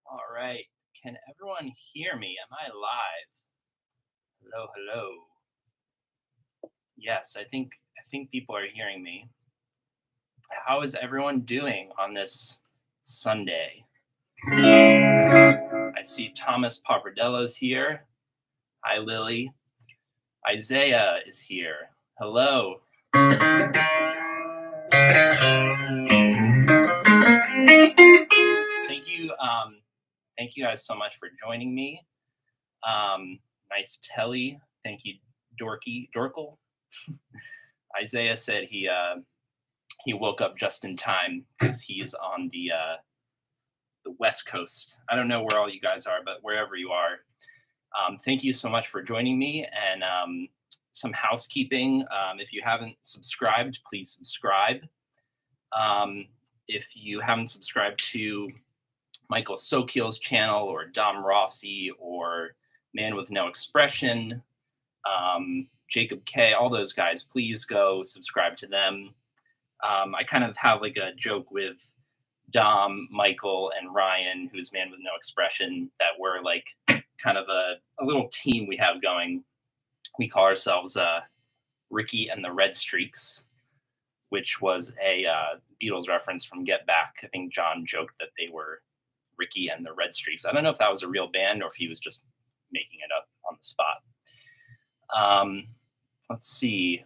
All right. Can everyone hear me? Am I live? Hello, hello. Yes, I think people are hearing me. How is everyone doing on this Sunday? I see Thomas Papardello's here. Hi, Lily. Isaiah is here. Hello. Thank you guys so much for joining me. Nice Telly. Thank you, Dorkle. Isaiah said he woke up just in time because he's on the West Coast. I don't know where all you guys are, but wherever you are, thank you so much for joining me. And some housekeeping. If you haven't subscribed, please subscribe. If you haven't subscribed to Michael Sokiel's channel or Dom Rossi or Man with No Expression, Jacob K, all those guys, please go subscribe to them. I kind of have like a joke with Dom, Michael, and Ryan, who's Man with No Expression, that we're like kind of a little team we have going. We call ourselves Ricky and the Red Streaks, which was a Beatles reference from Get Back. I think John joked that they were Ricky and the Red Streaks. I don't know if that was a real band or if he was just making it up on the spot. Let's see.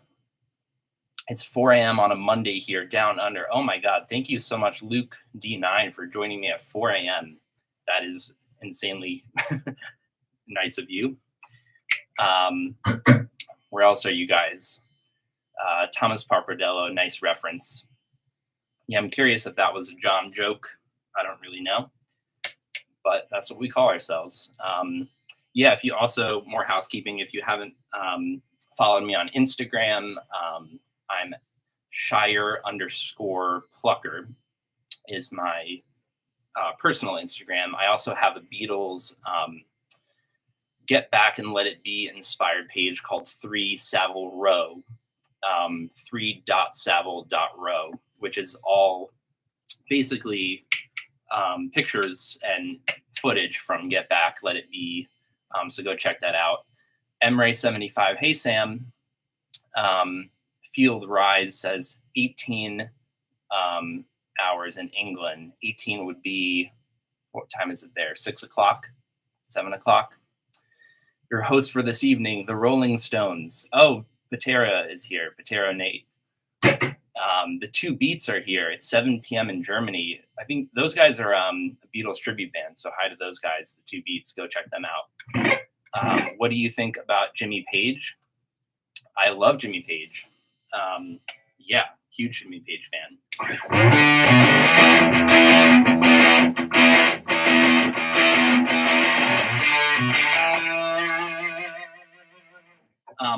It's 4 a.m. on a Monday here, down under. Oh my God. Thank you so much, Luke D9, for joining me at 4 a.m. That is insanely nice of you. Where else are you guys? Thomas Papardello, nice reference. Yeah, I'm curious if that was a John joke. I don't really know, but that's what we call ourselves. Yeah, if you also, more housekeeping, if you haven't followed me on Instagram, I'm Shire_Plucker is my personal Instagram. I also have a Beatles Get Back and Let It Be inspired page called 3 Savile Row, 3.savile.row, which is all basically pictures and footage from Get Back, Let It Be. So go check that out. Emray75, hey Sam. Field Rise says 18 hours in England. 18 would be, what time is it there? 6 o'clock, 7 o'clock. Your host for this evening, the Rolling Stones. Oh, Patera is here. Patera Nate. The Two Beats are here. It's 7 p.m. in Germany. I think those guys are a Beatles tribute band. So hi to those guys, the Two Beats. Go check them out. What do you think about Jimmy Page? I love Jimmy Page. Yeah, huge Jimmy Page fan.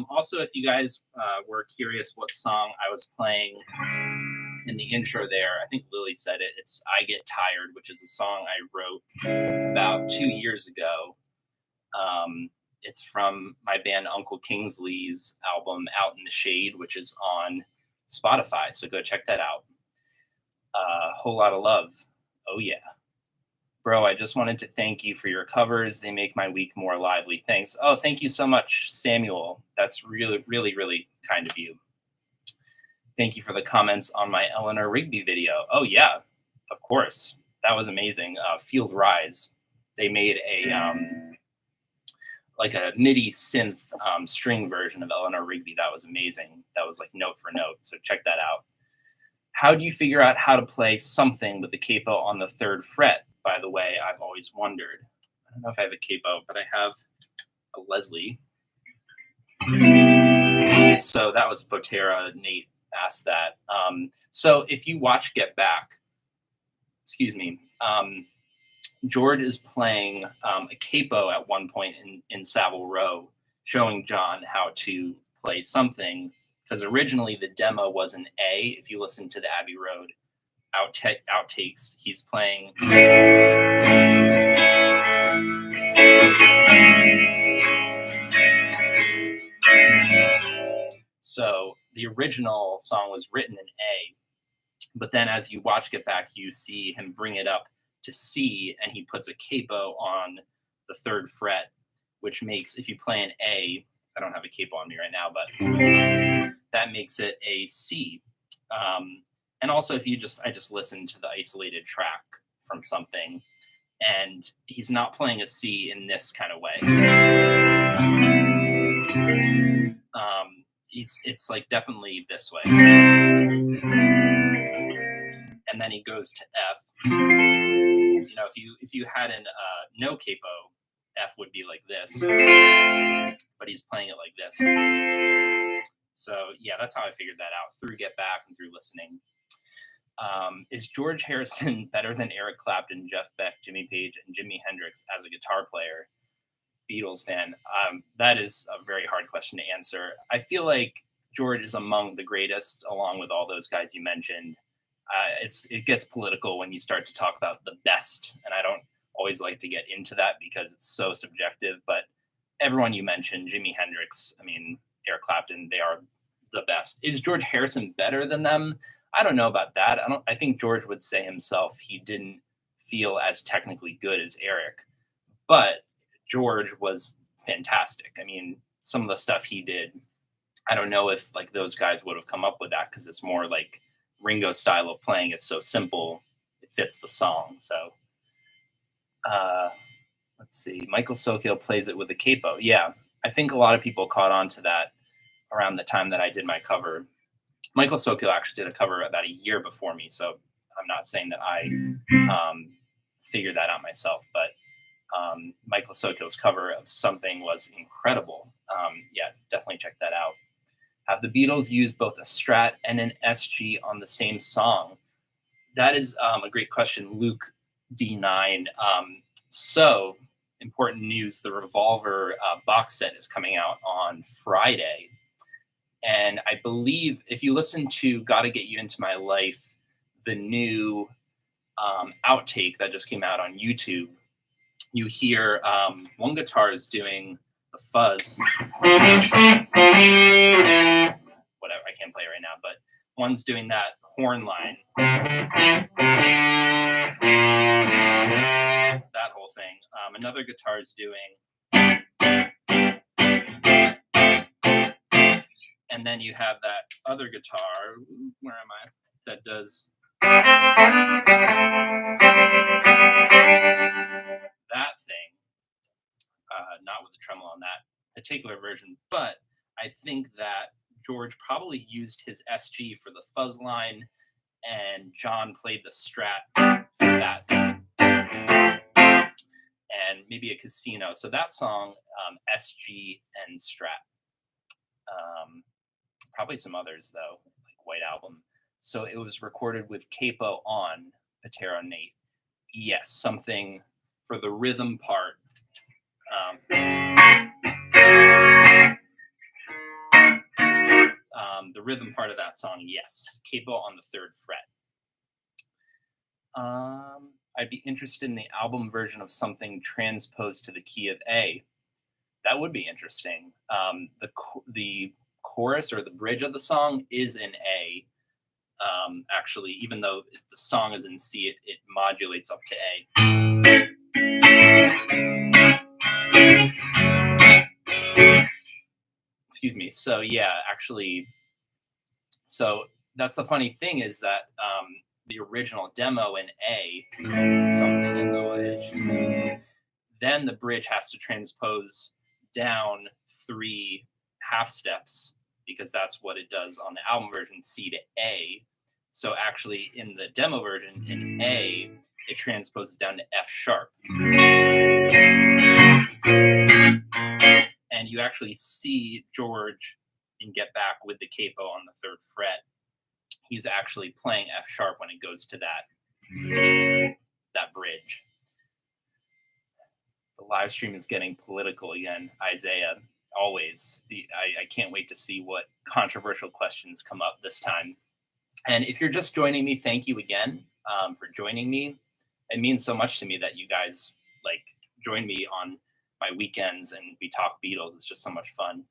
Also, if you guys were curious what song I was playing in the intro there, I think Lily said it. It's I Get Tired, which is a song I wrote about 2 years ago. It's from my band Uncle Kingsley's album Out in the Shade, which is on Spotify. So go check that out. Whole lot of love. Oh, yeah. Bro, I just wanted to thank you for your covers. They make my week more lively. Thanks. Oh, thank you so much, Samuel. That's really, really, really kind of you. Thank you for the comments on my Eleanor Rigby video. Oh, yeah, of course. That was amazing. Field Rise. They made a like a MIDI synth string version of Eleanor Rigby. That was amazing. That was like note for note. So check that out. How do you figure out how to play something with the capo on the 3rd fret? By the way, I've always wondered. I don't know if I have a capo, but I have a Leslie. So that was Botera. Nate asked that. So if you watch Get Back, excuse me, George is playing a capo at one point in Savile Row, showing John how to play something, because originally the demo was an A. If you listen to the Abbey Road outtakes, he's playing. So the original song was written in A, but then as you watch Get Back, you see him bring it up to C, and he puts a capo on the 3rd fret, which makes, if you play an A, I don't have a capo on me right now, but that makes it a C. And also, if I just listened to the isolated track from something, and he's not playing a C in this kind of way. It's like definitely this way. And then he goes to F. You know, if you had an no capo, F would be like this, but he's playing it like this. So yeah, that's how I figured that out, through Get Back and through listening. Is George Harrison better than Eric Clapton, Jeff Beck, Jimmy Page, and Jimi Hendrix as a guitar player? Beatles fan. That is a very hard question to answer. I feel like George is among the greatest, along with all those guys you mentioned. It gets political when you start to talk about the best, and I don't always like to get into that because it's so subjective. But everyone you mentioned, Jimi Hendrix, I mean, Eric Clapton, they are the best. Is George Harrison better than them? I don't know about that. I think George would say himself he didn't feel as technically good as Eric, but George was fantastic. I mean, some of the stuff he did, I don't know if like those guys would have come up with that, because it's more like Ringo's style of playing. It's so simple, it fits the song. So let's see. Michael Sokil plays it with a capo. Yeah, I think a lot of people caught on to that around the time that I did my cover. Michael Sokil actually did a cover about a year before me, so I'm not saying that I figured that out myself, but Michael Sokil's cover of Something was incredible. Yeah, definitely check that out. Have the Beatles used both a Strat and an SG on the same song? That is a great question, Luke D9. So, important news, the Revolver box set is coming out on Friday. And I believe if you listen to Gotta Get You Into My Life, the new outtake that just came out on YouTube, you hear one guitar is doing the fuzz. Whatever, I can't play it right now, but one's doing that horn line. That whole thing. Another guitar is doing. And then you have that other guitar, where am I, that does that thing. Not with the tremolo on that particular version, but I think that George probably used his SG for the fuzz line, and John played the Strat for that thing. And maybe a Casino. So that song, SG and Strat. Probably some others, though, like White Album. So it was recorded with capo on, Patero Nate. Yes, something for the rhythm part. The rhythm part of that song, yes. Capo on the 3rd fret. I'd be interested in the album version of Something transposed to the key of A. That would be interesting. The chorus or the bridge of the song is in A. Actually, even though the song is in C, it modulates up to A. Excuse me. So yeah, actually, so that's the funny thing, is that the original demo in A, something in the way she moves, then the bridge has to transpose down 3 half steps because that's what it does on the album version, C to A. So actually in the demo version, in A, it transposes down to F sharp. And you actually see George in Get Back with the capo on the 3rd fret. He's actually playing F sharp when it goes to that bridge. The live stream is getting political again, Isaiah. Always. I can't wait to see what controversial questions come up this time. And if you're just joining me, thank you again for joining me. It means so much to me that you guys like join me on my weekends and we talk Beatles. It's just so much fun.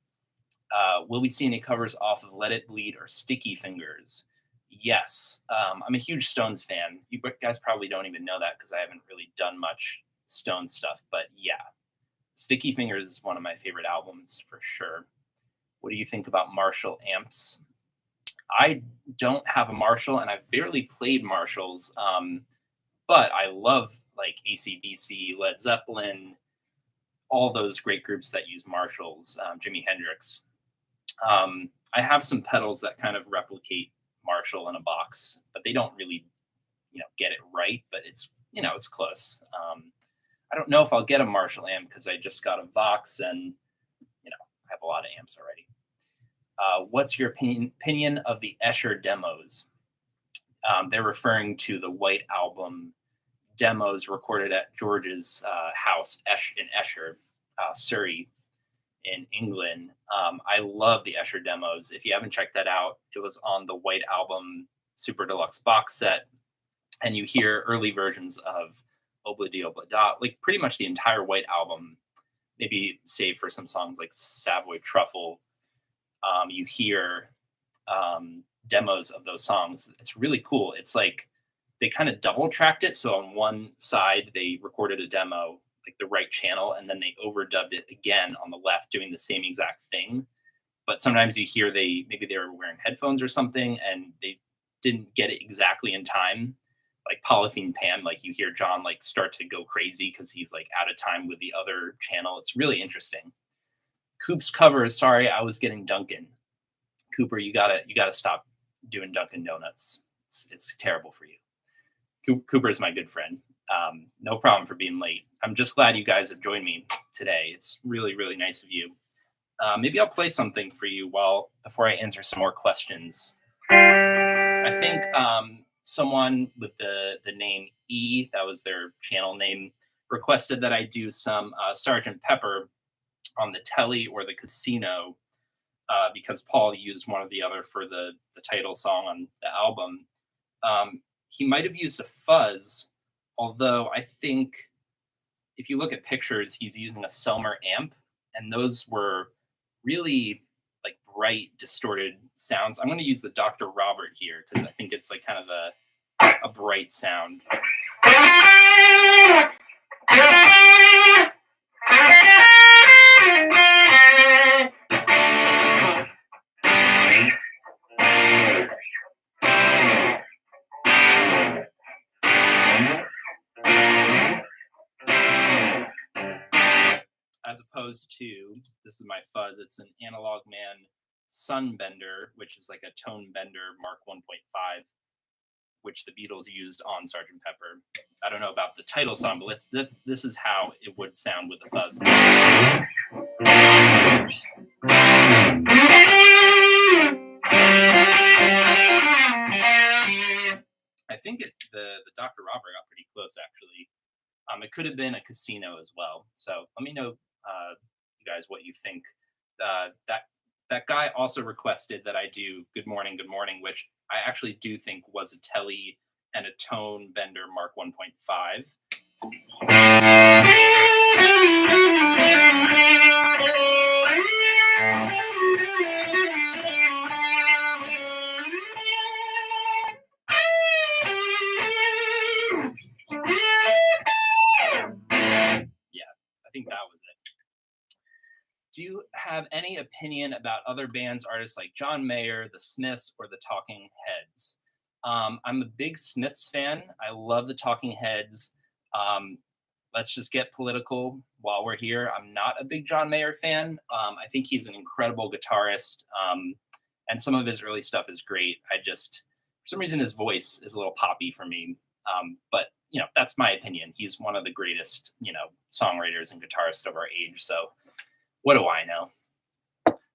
Will we see any covers off of Let It Bleed or Sticky Fingers? Yes. I'm a huge Stones fan. You guys probably don't even know that because I haven't really done much Stones stuff. But yeah, Sticky Fingers is one of my favorite albums for sure. What do you think about Marshall amps? I don't have a Marshall and I've barely played Marshalls, but I love like AC/DC, Led Zeppelin, all those great groups that use Marshalls, Jimi Hendrix. I have some pedals that kind of replicate Marshall in a box, but they don't really, get it right, but it's close. I don't know if I'll get a Marshall amp because I just got a Vox and, I have a lot of amps already. What's your opinion of the Escher demos? They're referring to the White Album demos recorded at George's house in Escher, Surrey, in England. I love the Escher demos. If you haven't checked that out, it was on the White Album Super Deluxe box set, and you hear early versions of Obla Di Obla Da, like pretty much the entire White Album, maybe save for some songs like Savoy Truffle. You hear demos of those songs. It's really cool. It's like they kind of double tracked it. So on one side, they recorded a demo, like the right channel, and then they overdubbed it again on the left, doing the same exact thing. But sometimes you hear maybe they were wearing headphones or something, and they didn't get it exactly in time. Like Polythene Pan, like you hear John like start to go crazy because he's like out of time with the other channel. It's really interesting. Coop's covers. Sorry, I was getting Dunkin'. Cooper, you gotta stop doing Dunkin' Donuts. It's terrible for you. Cooper is my good friend. No problem for being late. I'm just glad you guys have joined me today. It's really, really nice of you. Maybe I'll play something for you before I answer some more questions. I think someone with the name E, that was their channel name, requested that I do some Sgt. Pepper on the telly or the casino because Paul used one or the other for the title song on the album. He might have used a fuzz, although I think if you look at pictures, he's using a Selmer amp, and those were really like bright, distorted sounds. I'm going to use the Dr. Robert here because I think it's like kind of a bright sound. As opposed to, this is my fuzz, it's an Analog Man Sunbender, which is like a tone bender Mark 1.5, which the Beatles used on Sgt. Pepper. I don't know about the title song, but this is how it would sound with the fuzz. I think the Dr. Robert got pretty close, actually. It could have been a casino as well. So let me know, you guys, what you think. That guy also requested that I do Good Morning, which I actually do think was a telly and a tone bender Mark 1.5. I think that was it. Do you have any opinion about other bands, artists like John Mayer, the Smiths, or the Talking Heads? I'm a big Smiths fan. I love the Talking Heads. let's just get political while we're here. I'm not a big John Mayer fan. I think he's an incredible guitarist, and some of his early stuff is great. For some reason, his voice is a little poppy for me. But that's my opinion. He's one of the greatest, songwriters and guitarists of our age. So what do I know?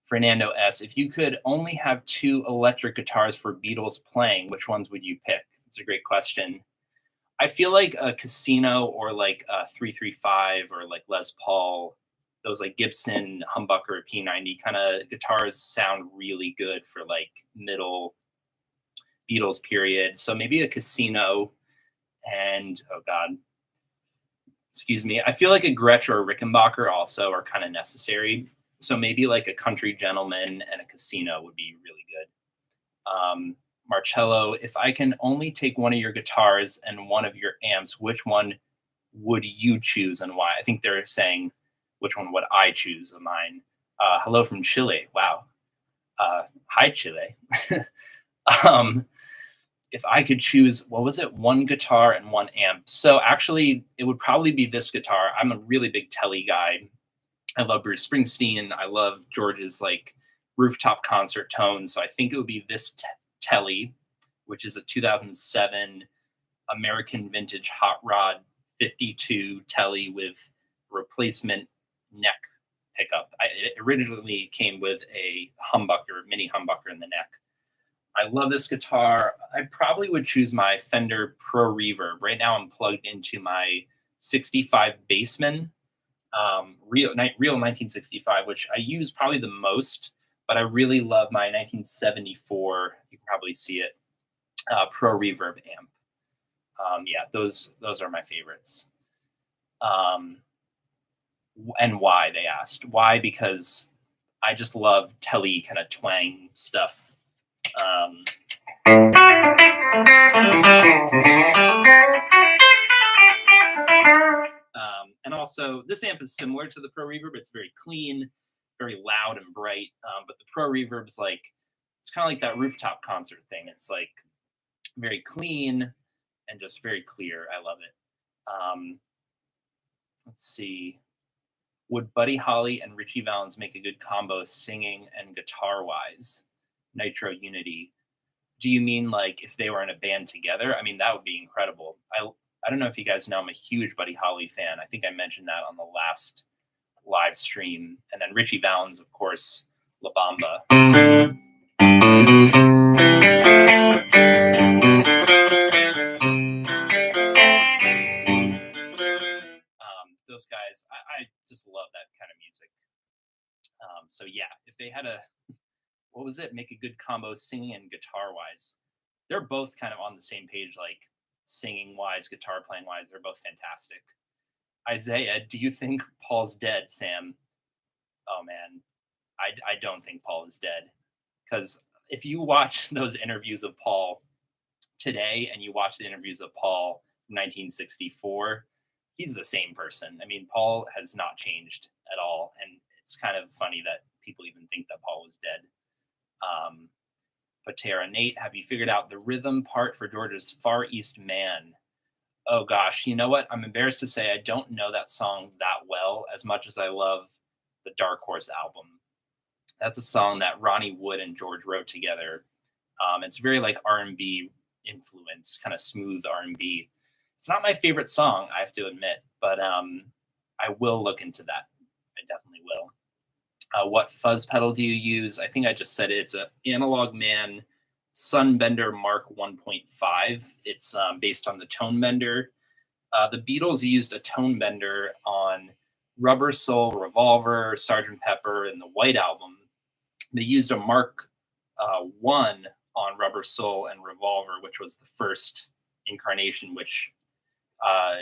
Fernando S., if you could only have 2 electric guitars for Beatles playing, which ones would you pick? It's a great question. I feel like a Casino or like a 335 or like Les Paul, those like Gibson humbucker P90 kind of guitars sound really good for like middle Beatles period. So maybe a Casino and, oh God, excuse me. I feel like a Gretsch or a Rickenbacker also are kind of necessary. So maybe like a Country Gentleman and a Casino would be really good. Marcello, if I can only take one of your guitars and one of your amps, which one would you choose and why? I think they're saying, which one would I choose of mine? Hello from Chile. Wow. Hi, Chile. If I could choose, what was it? One guitar and one amp. So actually, it would probably be this guitar. I'm a really big Telly guy. I love Bruce Springsteen. I love George's like rooftop concert tone. So I think it would be this Telly, which is a 2007 American vintage hot rod 52 Telly with replacement neck pickup. It originally came with a humbucker, mini humbucker in the neck. I love this guitar. I probably would choose my Fender Pro Reverb. Right now I'm plugged into my 65 Bassman, real 1965, which I use probably the most, but I really love my 1974, you can probably see it, Pro Reverb amp. Yeah, those are my favorites. And why, they asked. Why? Because I just love Telly kind of twang stuff. And also, this amp is similar to the Pro Reverb. It's very clean, very loud and bright. But the Pro Reverb's like, it's kind of like that rooftop concert thing. It's like very clean and just very clear. I love it. Let's see. Would Buddy Holly and Richie Valens make a good combo singing and guitar-wise? Nitro Unity. Do you mean like if they were in a band together? I mean, that would be incredible. I don't know if you guys know, I'm a huge Buddy Holly fan. I think I mentioned that on the last live stream. And then Richie Valens, of course, La Bamba. Those guys, I just love that kind of music. So yeah, if they had what was it? Make a good combo singing and guitar wise. They're both kind of on the same page, like singing wise, guitar playing wise. They're both fantastic. Isaiah, do you think Paul's dead, Sam? Oh man, I don't think Paul is dead, because if you watch those interviews of Paul today and you watch the interviews of Paul from 1964, he's the same person. I mean, Paul has not changed at all, and it's kind of funny that people even think that Paul was dead. Patera, Nate, have you figured out the rhythm part for George's Far East Man? Oh gosh, you know what? I'm embarrassed to say I don't know that song that well, as much as I love the Dark Horse album. That's a song that Ronnie Wood and George wrote together. It's very like R&B influence, kind of smooth R&B. It's not my favorite song, I have to admit, but I will look into that. I definitely will. What fuzz pedal do you use? I think I just said it. It's an Analog Man Sunbender Mark 1.5. It's based on the Tone Bender. The Beatles used a Tone Bender on Rubber Soul, Revolver, Sgt. Pepper, and the White Album. They used a Mark 1 on Rubber Soul and Revolver, which was the first incarnation, which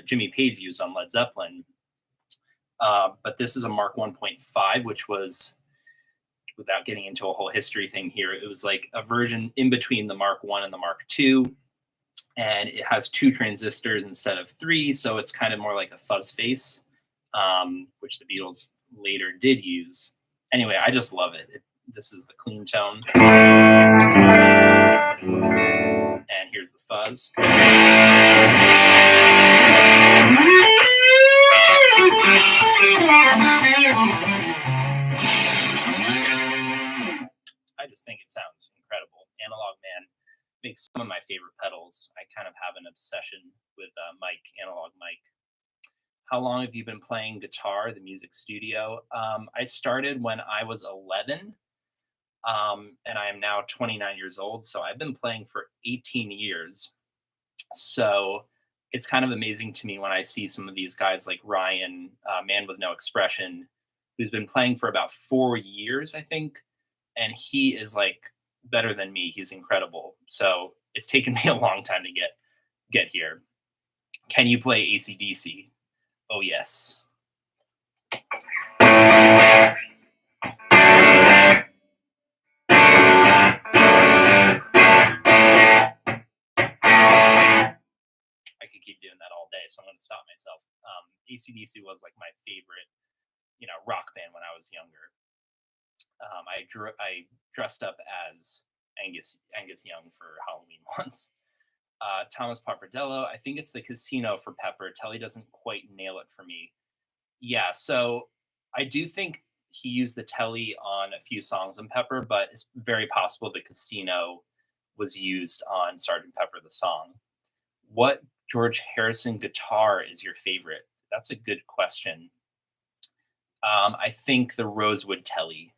Jimmy Page used on Led Zeppelin. But this is a Mark 1.5, which was, without getting into a whole history thing here, it was like a version in between the Mark 1 and the Mark 2. And it has 2 transistors instead of 3. So it's kind of more like a fuzz face, which the Beatles later did use. Anyway, I just love it. This is the clean tone. And here's the fuzz. I just think it sounds incredible. Analog Man makes some of my favorite pedals. I kind of have an obsession with Analog Mike. How long have you been playing guitar, the music studio? I started when I was 11, and I am now 29 years old. So I've been playing for 18 years. So it's kind of amazing to me when I see some of these guys like Ryan, Man with No Expression, who's been playing for about 4 years, I think. And he is like better than me. He's incredible. So it's taken me a long time to get here. Can you play AC/DC? Oh, yes. I could keep doing that all day, so I'm going to stop myself. AC/DC was like my favorite, rock band when I was younger. I dressed up as Angus Young for Halloween once. Thomas Papardello, I think it's the casino for Pepper. Telly doesn't quite nail it for me. Yeah, so I do think he used the telly on a few songs on Pepper, but it's very possible the casino was used on Sergeant Pepper the song. What George Harrison guitar is your favorite? That's a good question. I think the Rosewood Telly,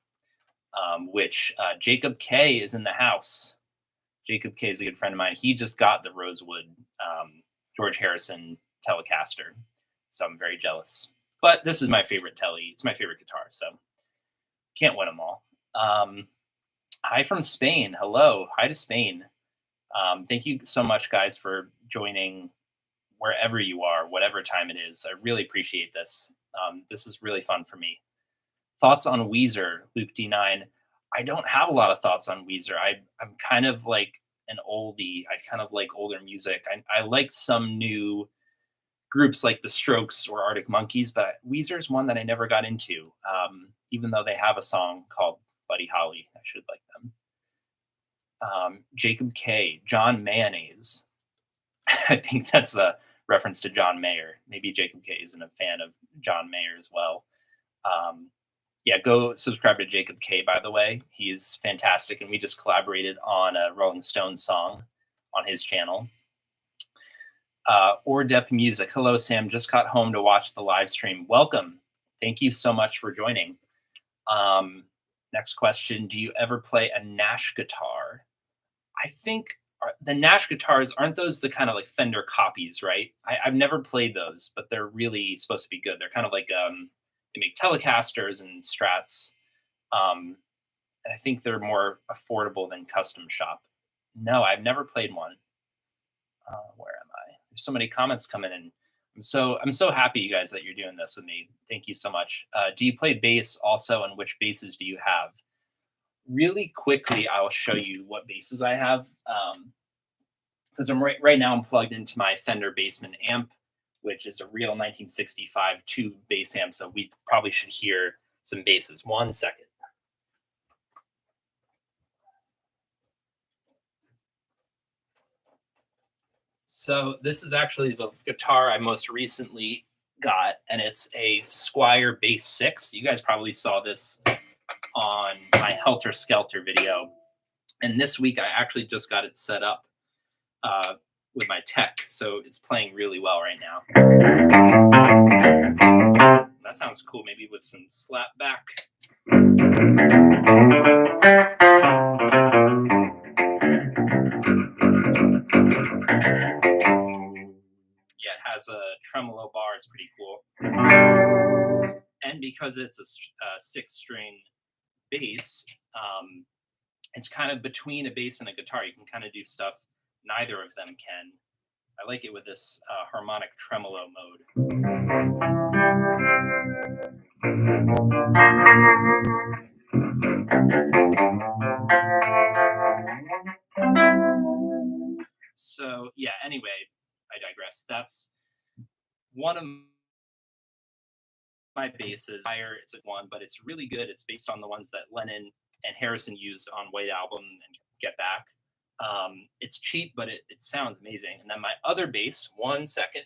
which Jacob K is in the house. Jacob K is a good friend of mine. He just got the Rosewood George Harrison Telecaster, so I'm very jealous. But this is my favorite telly. It's my favorite guitar, so can't win them all. Hi from Spain. Hello. Hi to Spain. Thank you so much, guys, for joining wherever you are, whatever time it is. I really appreciate this. This is really fun for me. Thoughts on Weezer, Luke D9. I don't have a lot of thoughts on Weezer. I'm kind of like an oldie. I kind of like older music. I like some new groups like The Strokes or Arctic Monkeys, but Weezer is one that I never got into, even though they have a song called Buddy Holly. I should like them. Jacob K, John Mayonnaise. I think that's a reference to John Mayer. Maybe Jacob K isn't a fan of John Mayer as well. Yeah, go subscribe to Jacob K, by the way. He's fantastic, and we just collaborated on a Rolling Stones song on his channel. Or Dep Music. Hello, Sam. Just got home to watch the live stream. Welcome. Thank you so much for joining. Next question. Do you ever play a Nash guitar? I think the Nash guitars, aren't those the kind of like Fender copies, right? I've never played those, but they're really supposed to be good. They're kind of like they make Telecasters and Strats. And I think they're more affordable than Custom Shop. No, I've never played one. Where am I? There's so many comments coming in. I'm so happy, you guys, that you're doing this with me. Thank you so much. Do you play bass also, and which basses do you have? Really quickly, I'll show you what basses I have. Because right now I'm plugged into my Fender Bassman amp, which is a real 1965 tube bass amp. So we probably should hear some basses. 1 second. So this is actually the guitar I most recently got, and it's a Squier Bass 6. You guys probably saw this on my Helter Skelter video. And this week I actually just got it set up with my tech, so it's playing really well right now. That sounds cool, maybe with some slap back. Yeah, it has a tremolo bar. It's pretty cool. And because it's a 6-string bass, it's kind of between a bass and a guitar. You can kind of do stuff neither of them can. I like it with this harmonic tremolo mode. So yeah, anyway, I digress. That's one of my basses. It's a one, but it's really good. It's based on the ones that Lennon and Harrison used on White Album and Get Back. It's cheap, but it sounds amazing. And then my other bass, 1 second.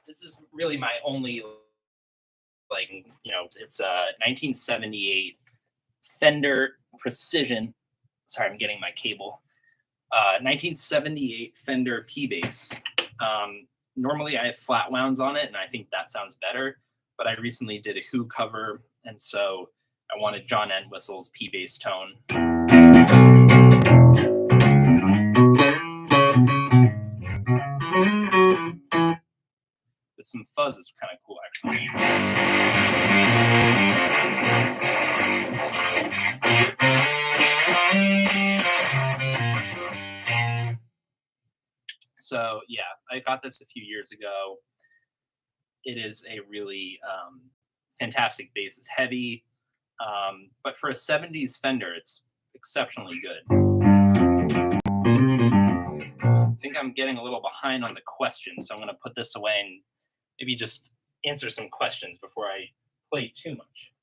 This is really my only, like, it's a 1978 Fender Precision. Sorry, I'm getting my cable. 1978 Fender P bass. Normally I have flat wounds on it, and I think that sounds better. But I recently did a Who cover, and so I wanted John Entwistle's P bass tone. With some fuzz is kind of cool, actually. So yeah, I got this a few years ago. It is a really fantastic bass. It's heavy, but for a 70s Fender, it's exceptionally good. I think I'm getting a little behind on the questions, so I'm going to put this away and maybe just answer some questions before I play too much.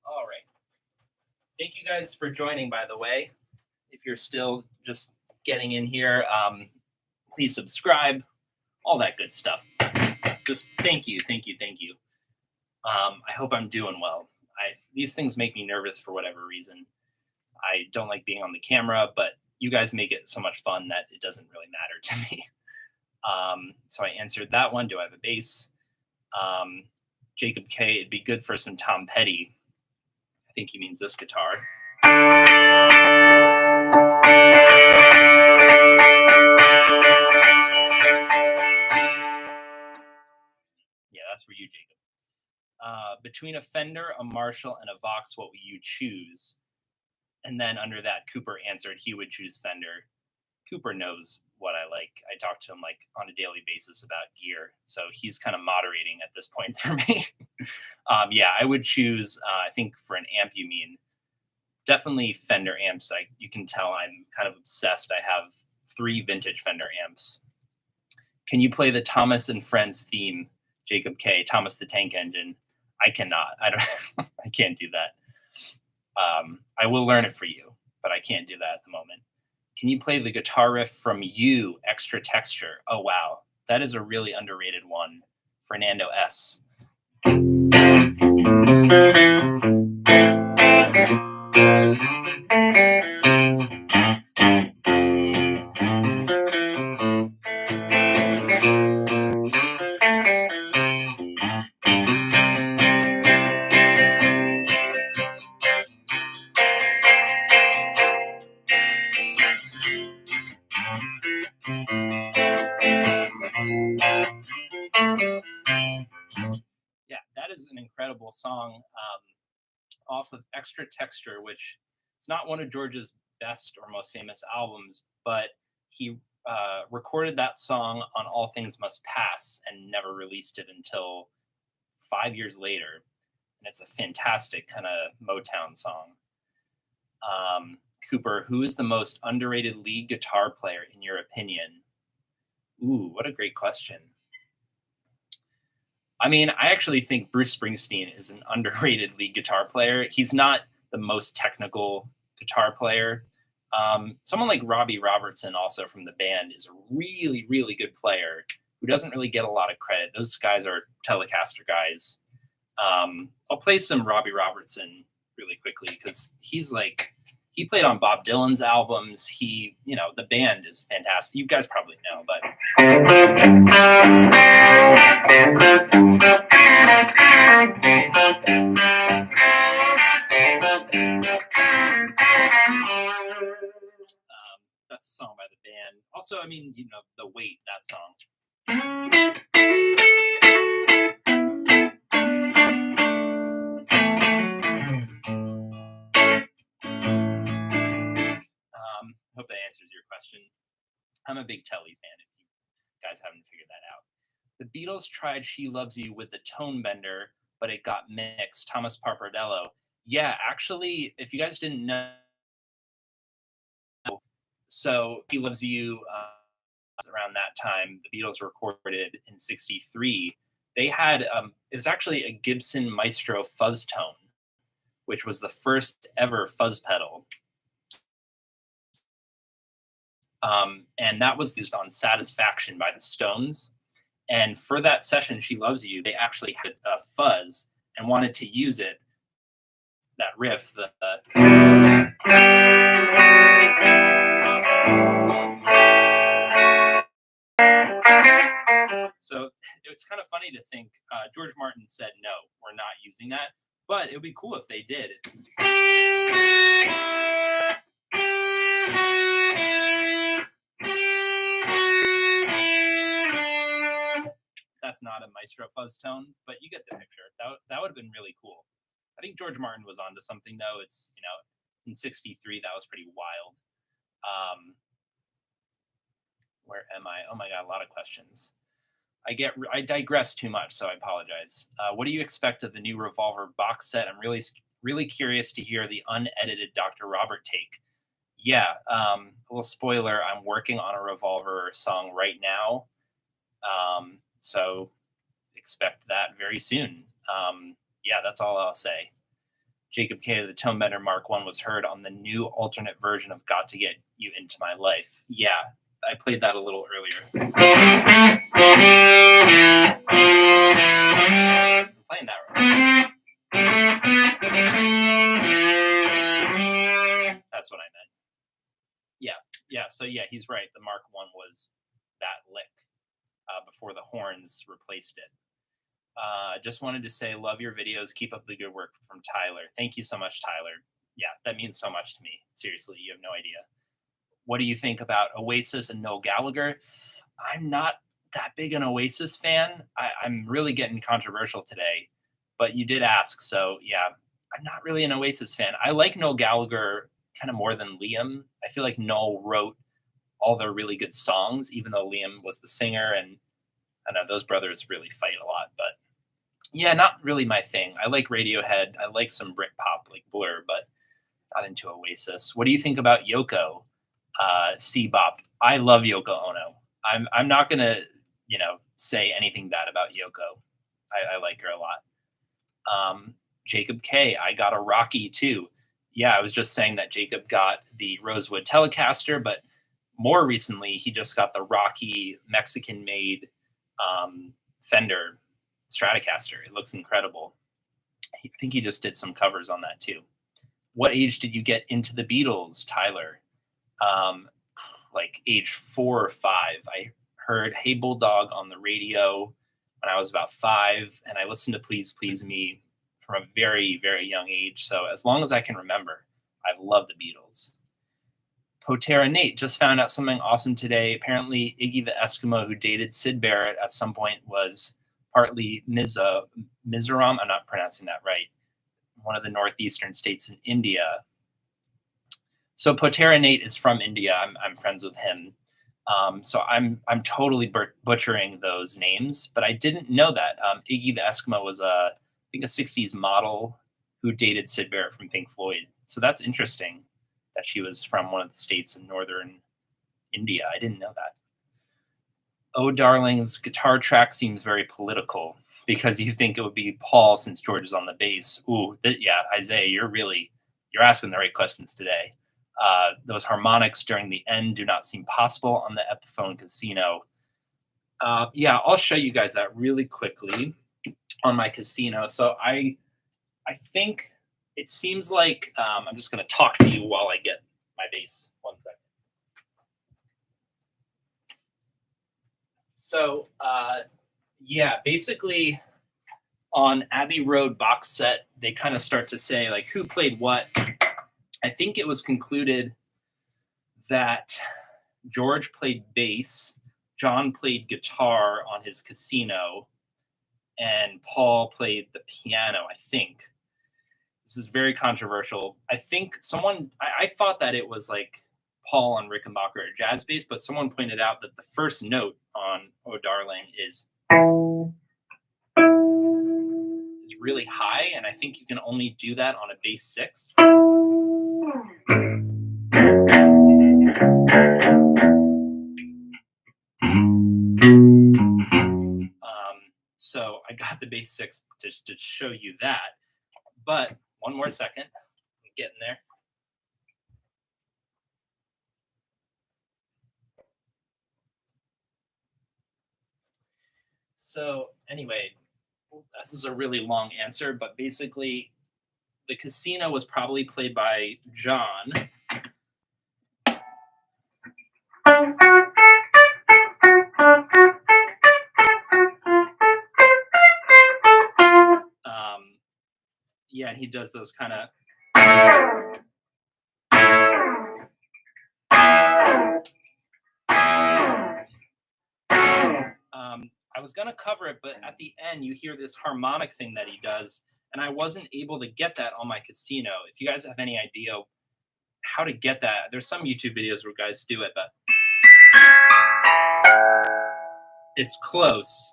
All right. Thank you guys for joining, by the way. If you're still just getting in here, please subscribe, all that good stuff. Just thank you. I hope I'm doing well. These things make me nervous for whatever reason. I don't like being on the camera, but you guys make it so much fun that it doesn't really matter to me. So I answered that one. Do I have a bass? Jacob K, it'd be good for some Tom Petty. I think he means this guitar. Yeah, that's for you, Jacob. Between a Fender, a Marshall, and a Vox, what would you choose? And then under that, Cooper answered he would choose Fender. Cooper knows what I like. I talk to him like on a daily basis about gear, so he's kind of moderating at this point for me. Yeah, I would choose. I think for an amp, you mean definitely Fender amps. You can tell I'm kind of obsessed. I have 3 vintage Fender amps. Can you play the Thomas and Friends theme, Jacob K? Thomas the Tank Engine. I cannot. I can't do that. I will learn it for you, but I can't do that at the moment. Can you play the guitar riff from You, Extra Texture? Oh, wow. That is a really underrated one. Fernando S. Yeah, that is an incredible song off of Extra Texture, which is not one of George's best or most famous albums, but he recorded that song on All Things Must Pass and never released it until 5 years later. And it's a fantastic kind of Motown song. Cooper, who is the most underrated lead guitar player in your opinion? Ooh, what a great question. I mean, I actually think Bruce Springsteen is an underrated lead guitar player. He's not the most technical guitar player. Someone like Robbie Robertson, also from the band, is a really, really good player who doesn't really get a lot of credit. Those guys are Telecaster guys. I'll play some Robbie Robertson really quickly because he played on Bob Dylan's albums. The band is fantastic. You guys probably know, but that's a song by the band. Also, I mean, The Weight, that song. Hope that answers your question. I'm a big Telly fan, if you guys haven't figured that out. The Beatles tried She Loves You with the tone bender, but it got mixed. Thomas Papardello. Yeah, actually, if you guys didn't know, so She Loves You, around that time, the Beatles recorded in '63. They had, it was actually a Gibson Maestro fuzz tone, which was the first ever fuzz pedal. And that was used on Satisfaction by the Stones. And for that session, She Loves You, they actually had a fuzz and wanted to use it, that riff, so it's kind of funny to think George Martin said, no, we're not using that. But it would be cool if they did. That's not a maestro fuzz tone, but you get the picture. That would have been really cool. I think George Martin was onto something, though. It's, in '63, that was pretty wild. Where am I? Oh my God, a lot of questions. I digress too much, so I apologize. What do you expect of the new Revolver box set? I'm really curious to hear the unedited Dr. Robert take. Yeah, a little spoiler, I'm working on a Revolver song right now. So expect that very soon. Yeah, that's all I'll say. Jacob K, the Tone Bender Mark 1 was heard on the new alternate version of Got to Get You Into My Life. Yeah, I played that a little earlier. I'm playing that right. That's what I meant. Yeah, so yeah, he's right. The Mark 1 was that lick before the horns replaced it. Just wanted to say, love your videos. Keep up the good work, from Tyler. Thank you so much, Tyler. Yeah, that means so much to me. Seriously, you have no idea. What do you think about Oasis and Noel Gallagher? I'm not that big an Oasis fan. I'm really getting controversial today, but you did ask. So yeah, I'm not really an Oasis fan. I like Noel Gallagher kind of more than Liam. I feel like Noel wrote all their really good songs, even though Liam was the singer. And I know those brothers really fight a lot, but yeah, not really my thing. I like Radiohead. I like some Britpop like Blur, but not into Oasis. What do you think about Yoko? C-Bop. I love Yoko Ono. I'm not gonna, say anything bad about Yoko. I like her a lot. Jacob K, I got a Rocky too. Yeah, I was just saying that Jacob got the Rosewood Telecaster, but more recently he just got the Rocky Mexican-made Fender Stratocaster. It looks incredible. I think he just did some covers on that too. What age did you get into the Beatles, Tyler? Like age 4 or 5. I heard Hey Bulldog on the radio when I was about 5, and I listened to Please Please Me from a very, very young age. So as long as I can remember, I've loved the Beatles. Potera Nate just found out something awesome today. Apparently, Iggy the Eskimo, who dated Syd Barrett at some point, was partly Mizoram. I'm not pronouncing that right. One of the northeastern states in India. So Potera Nate is from India. I'm friends with him. So I'm totally butchering those names, but I didn't know that. Iggy the Eskimo was I think a 60s model who dated Syd Barrett from Pink Floyd. So that's interesting that she was from one of the states in northern India. I didn't know that. Oh, Darling's guitar track seems very political because you think it would be Paul since George is on the bass. Ooh, yeah, Isaiah, you're asking the right questions today. Those harmonics during the end do not seem possible on the Epiphone Casino. Yeah, I'll show you guys that really quickly on my Casino. So I think it seems like I'm just going to talk to you while I get my bass. 1 second. So yeah, basically on Abbey Road box set, they kind of start to say like who played what. I think it was concluded that George played bass, John played guitar on his Casino, and Paul played the piano, I think. This is very controversial. I think I thought that it was like Paul on Rickenbacker or jazz bass, but someone pointed out that the first note on Oh Darling is really high, and I think you can only do that on a bass 6. So I got the bass 6 to show you that. But one more second, I'm getting there. So anyway, this is a really long answer, but basically, the casino was probably played by John. Yeah, and he does those kind of. I was gonna cover it, but at the end you hear this harmonic thing that he does, and I wasn't able to get that on my casino. If you guys have any idea how to get that, there's some YouTube videos where guys do it, but it's close,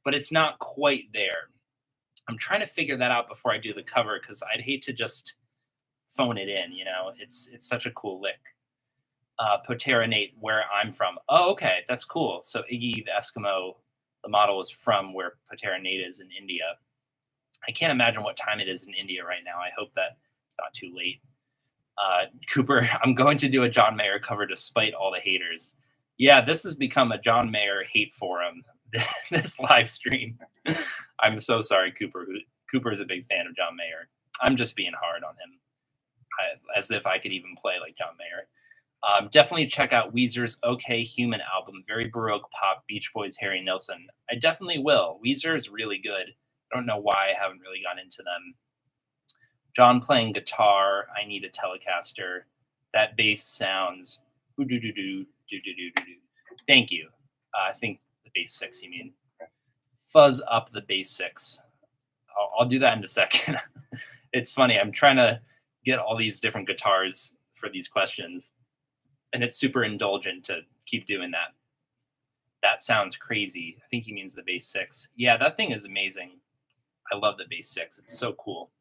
but it's not quite there. I'm trying to figure that out before I do the cover because I'd hate to just phone it in. It's such a cool lick. Potera Nate, where I'm from. Oh, okay, that's cool. So Iggy the Eskimo, the model is from where Potera Nate is in India. I can't imagine what time it is in India right now. I hope that it's not too late. Cooper, I'm going to do a John Mayer cover despite all the haters. Yeah, this has become a John Mayer hate forum, this live stream. I'm so sorry, Cooper. Cooper is a big fan of John Mayer. I'm just being hard on him, as if I could even play like John Mayer. Definitely check out Weezer's OK Human album. Very Baroque pop, Beach Boys, Harry Nilsson. I definitely will. Weezer is really good. I don't know why I haven't really gone into them. John playing guitar. I need a Telecaster. That bass sounds. Thank you. I think the bass 6, you mean. Fuzz up the bass 6. I'll do that in a second. It's funny. I'm trying to get all these different guitars for these questions. And it's super indulgent to keep doing that. That sounds crazy. I think he means the bass 6. Yeah, that thing is amazing. I love the bass 6. It's so cool.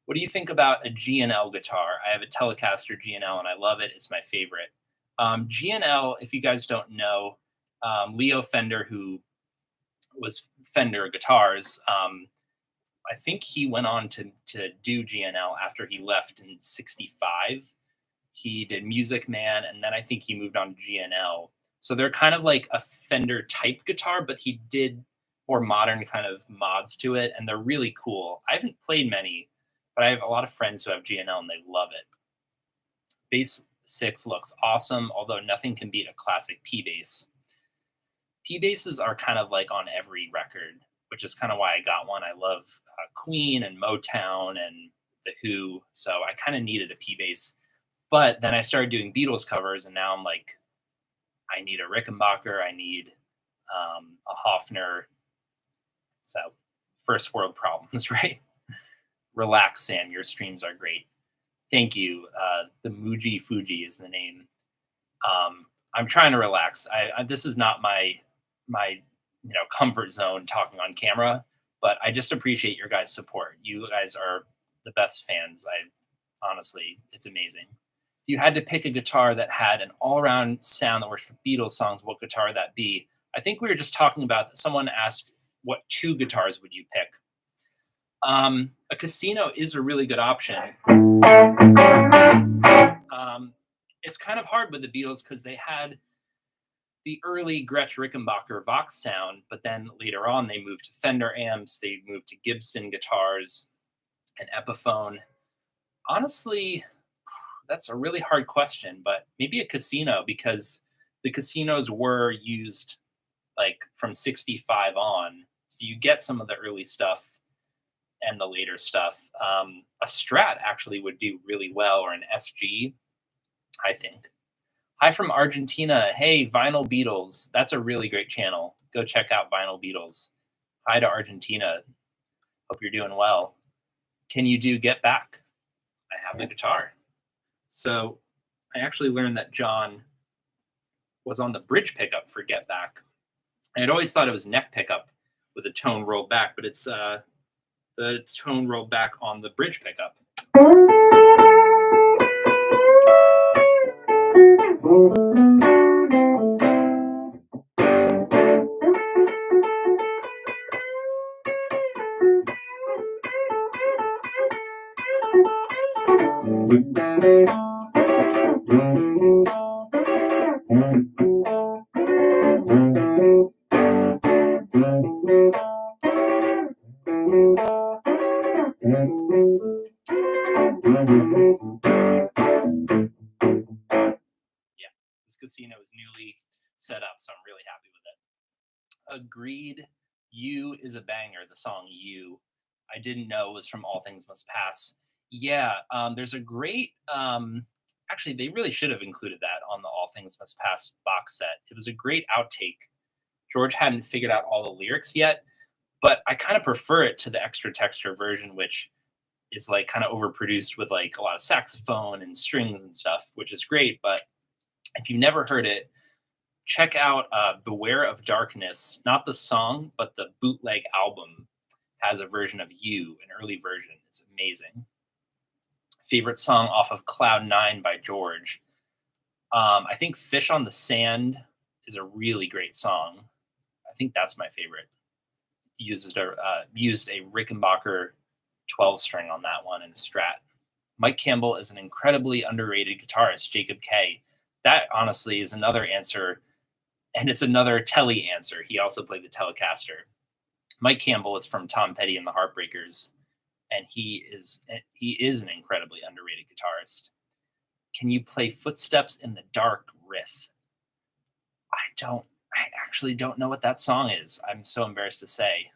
What do you think about a G&L guitar? I have a Telecaster G&L and I love it. It's my favorite. G&L, if you guys don't know, Leo Fender, who was Fender Guitars, I think he went on to do G&L after he left in '65. He did Music Man, and then I think he moved on to G&L. So they're kind of like a Fender type guitar, but he did more modern kind of mods to it, and they're really cool. I haven't played many, but I have a lot of friends who have G&L, and they love it. Bass 6 looks awesome, although nothing can beat a classic P bass. P basses are kind of like on every record, which is kind of why I got one. I love Queen and Motown and The Who, so I kind of needed a P bass. But then I started doing Beatles covers, and now I'm like, I need a Rickenbacker, I need a Hofner. So, first world problems, right? Relax, Sam. Your streams are great. Thank you. The Muji Fuji is the name. I'm trying to relax. This is not my comfort zone talking on camera, but I just appreciate your guys' support. You guys are the best fans. Honestly, it's amazing. If you had to pick a guitar that had an all-around sound that works for Beatles songs, what guitar would that be? I think we were just talking about that. Someone asked, what 2 guitars would you pick? A Casino is a really good option. It's kind of hard with the Beatles because they had the early Gretsch Rickenbacker Vox sound, but then later on they moved to Fender amps, they moved to Gibson guitars and Epiphone. Honestly, that's a really hard question, but maybe a Casino, because the Casinos were used like from '65 on. So you get some of the early stuff and the later stuff. A Strat actually would do really well, or an SG, I think. Hi from Argentina. Hey, Vinyl Beatles. That's a really great channel. Go check out Vinyl Beatles. Hi to Argentina. Hope you're doing well. Can you do Get Back? I have the guitar. So I actually learned that John was on the bridge pickup for Get Back. I had always thought it was neck pickup with a tone rolled back, but it's the tone rolled back on the bridge pickup. casino is newly set up, so I'm really happy with it. Agreed. You is a banger. The song You. I didn't know it was from All Things Must Pass. Yeah, there's a great. Actually, they really should have included that on the All Things Must Pass box set. It was a great outtake. George hadn't figured out all the lyrics yet, but I kind of prefer it to the extra texture version, which is like kind of overproduced with like a lot of saxophone and strings and stuff, which is great. But if you've never heard it, check out Beware of Darkness, not the song, but the bootleg album has a version of You, an early version. It's amazing. Favorite song off of Cloud 9 by George. I think Fish on the Sand is a really great song. I think that's my favorite. Used a Rickenbacker 12 string on that one and a Strat. Mike Campbell is an incredibly underrated guitarist, Jacob K. That honestly is another answer, and it's another Telly answer. He also played the Telecaster. Mike Campbell is from Tom Petty and the Heartbreakers, and he is an incredibly underrated guitarist. Can you play Footsteps in the Dark riff? I actually don't know what that song is. I'm so embarrassed to say.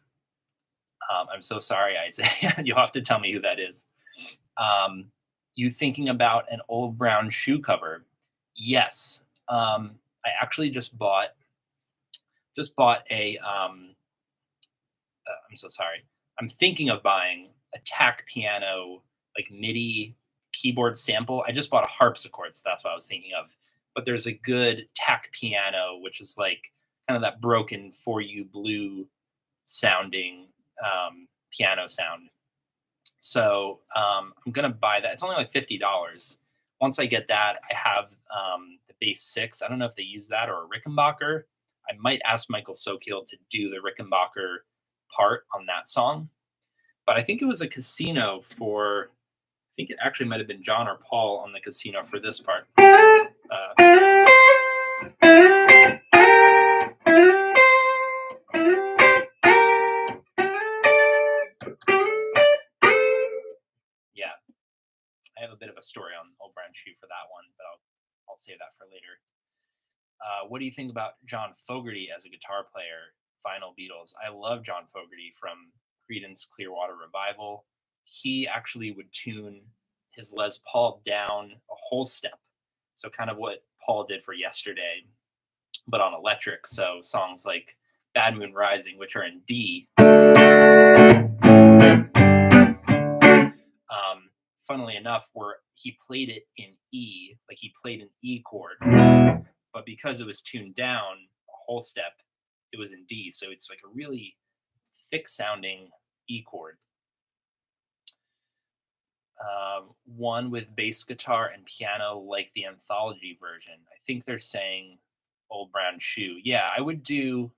I'm so sorry, Isaiah. You'll have to tell me who that is. You thinking about an Old Brown Shoe cover? Yes. I actually just bought a. I'm so sorry. I'm thinking of buying a TAC piano, like MIDI keyboard sample. I just bought a harpsichord, so that's what I was thinking of. But there's a good TAC piano, which is like kind of that broken For You Blue sounding piano sound. So I'm gonna buy that. It's only like $50. Once I get that, I have the Bass 6. I don't know if they use that or a Rickenbacker. I might ask Michael Sokiel to do the Rickenbacker part on that song. But I think it was a casino for, I think it actually might have been John or Paul on the casino for this part. Yeah, I have a bit of a story on Old Brown Shoe for that one, but I'll save that for later. What do you think about John Fogerty as a guitar player? Final Beatles. I love John Fogerty from Creedence Clearwater Revival. He actually would tune his Les Paul down a whole step. So kind of what Paul did for Yesterday, but on electric. So songs like Bad Moon Rising, which are in D. Funnily enough, where he played it in E, like he played an E chord, but because it was tuned down a whole step, it was in D. So it's like a really thick sounding E chord. One with bass guitar and piano, like the anthology version. I think they're saying Old Brown Shoe. Yeah, I would do,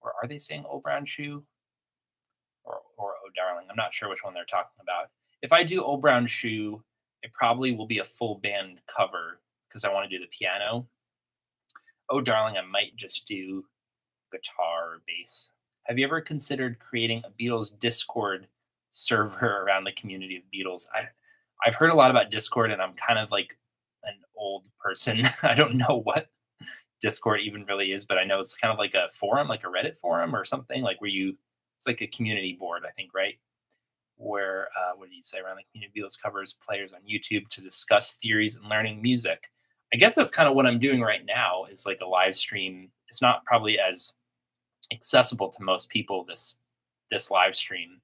or are they saying Old Brown Shoe? Or Oh Darling? I'm not sure which one they're talking about. If I do Old Brown Shoe, it probably will be a full band cover because I want to do the piano. Oh Darling, I might just do guitar or bass. Have you ever considered creating a Beatles Discord server around the community of Beatles? I've heard a lot about Discord, and I'm kind of like an old person. I don't know what Discord even really is, but I know it's kind of like a forum, like a Reddit forum or something, like where it's like a community board, I think, right? Where, what do you say, around the community of Beatles covers players on YouTube to discuss theories and learning music. I guess that's kind of what I'm doing right now, is like a live stream. It's not probably as accessible to most people, this live stream,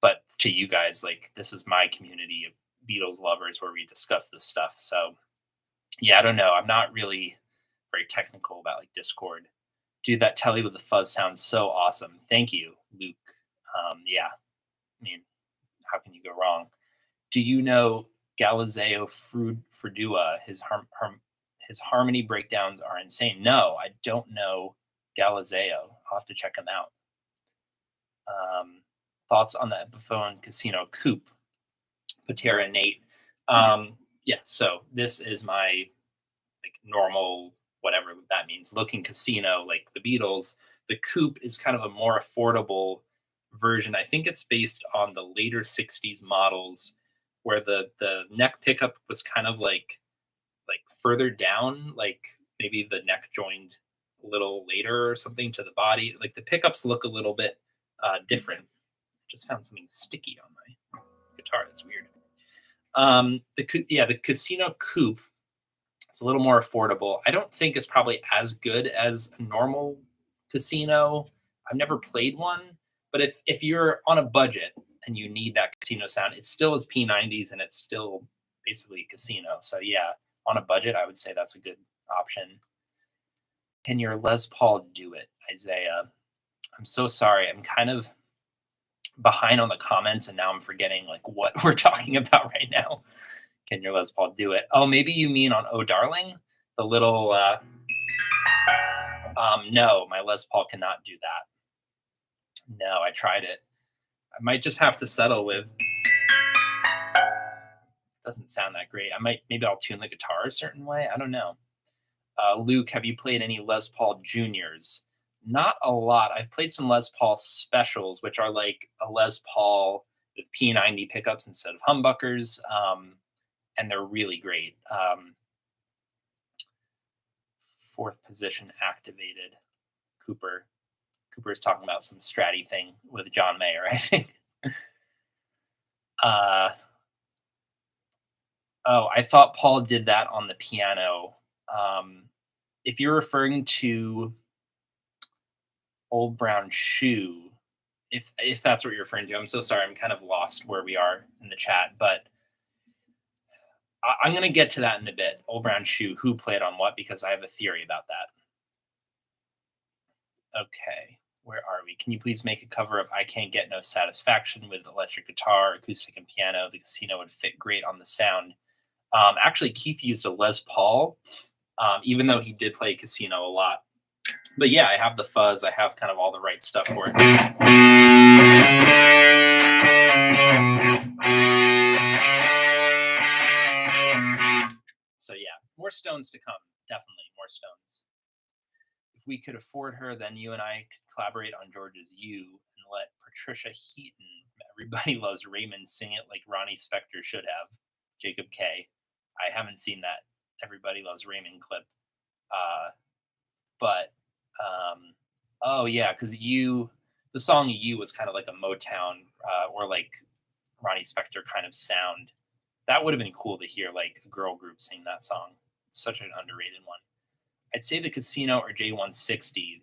but to you guys, like, this is my community of Beatles lovers where we discuss this stuff. So yeah, I don't know, I'm not really very technical about like Discord. Dude, that Telly with the fuzz sounds so awesome. Thank you, Luke. Yeah, I mean, how can you go wrong? Do you know Galizeo Fredua? His harmony breakdowns are insane. No, I don't know Galizeo. I'll have to check him out. Thoughts on the Epiphone Casino Coupe? Patera Nate. Yeah, so this is my like normal, whatever that means, looking casino like the Beatles. The Coupe is kind of a more affordable version. I think it's based on the later 60s models where the neck pickup was kind of like like further down, like maybe the neck joined a little later or something to the body. Like the pickups look a little bit different. Just found something sticky on my guitar. That's weird. The Casino Coupe. It's a little more affordable. I don't think it's probably as good as a normal Casino. I've never played one, but if you're on a budget and you need that Casino sound, it still is P90s and it's still basically a Casino. So yeah, on a budget, I would say that's a good option. Can your Les Paul do it, Isaiah? I'm so sorry. I'm kind of behind on the comments and now I'm forgetting like what we're talking about right now. Can your Les Paul do it? Oh, maybe you mean on Oh Darling? The little no, my Les Paul cannot do that. No, I tried it. I might just have to settle with doesn't sound that great. Maybe I'll tune the guitar a certain way. I don't know. Luke, have you played any Les Paul Juniors? Not a lot. I've played some Les Paul specials, which are like a Les Paul with P90 pickups instead of humbuckers, and they're really great. Fourth position activated. Cooper's talking about some Stratty thing with John Mayer, I think. I thought Paul did that on the piano. If you're referring to Old Brown Shoe, if that's what you're referring to, I'm so sorry. I'm kind of lost where we are in the chat, but I'm going to get to that in a bit. Old Brown Shoe, who played on what, because I have a theory about that. Okay, where are we? Can you please make a cover of I Can't Get No Satisfaction with electric guitar, acoustic, and piano? The Casino would fit great on the sound. Actually, Keith used a Les Paul, even though he did play Casino a lot. But yeah, I have the fuzz. I have kind of all the right stuff for it. So yeah, more Stones to come. Definitely more Stones. If we could afford her, then you and I could collaborate on George's You and let Patricia Heaton, Everybody Loves Raymond, sing it like Ronnie Spector should have. Jacob K. I haven't seen that Everybody Loves Raymond clip. Oh yeah, because the song You was kind of like a Motown or like Ronnie Spector kind of sound. That would have been cool to hear like a girl group sing that song. It's such an underrated one. I'd say the Casino or J160.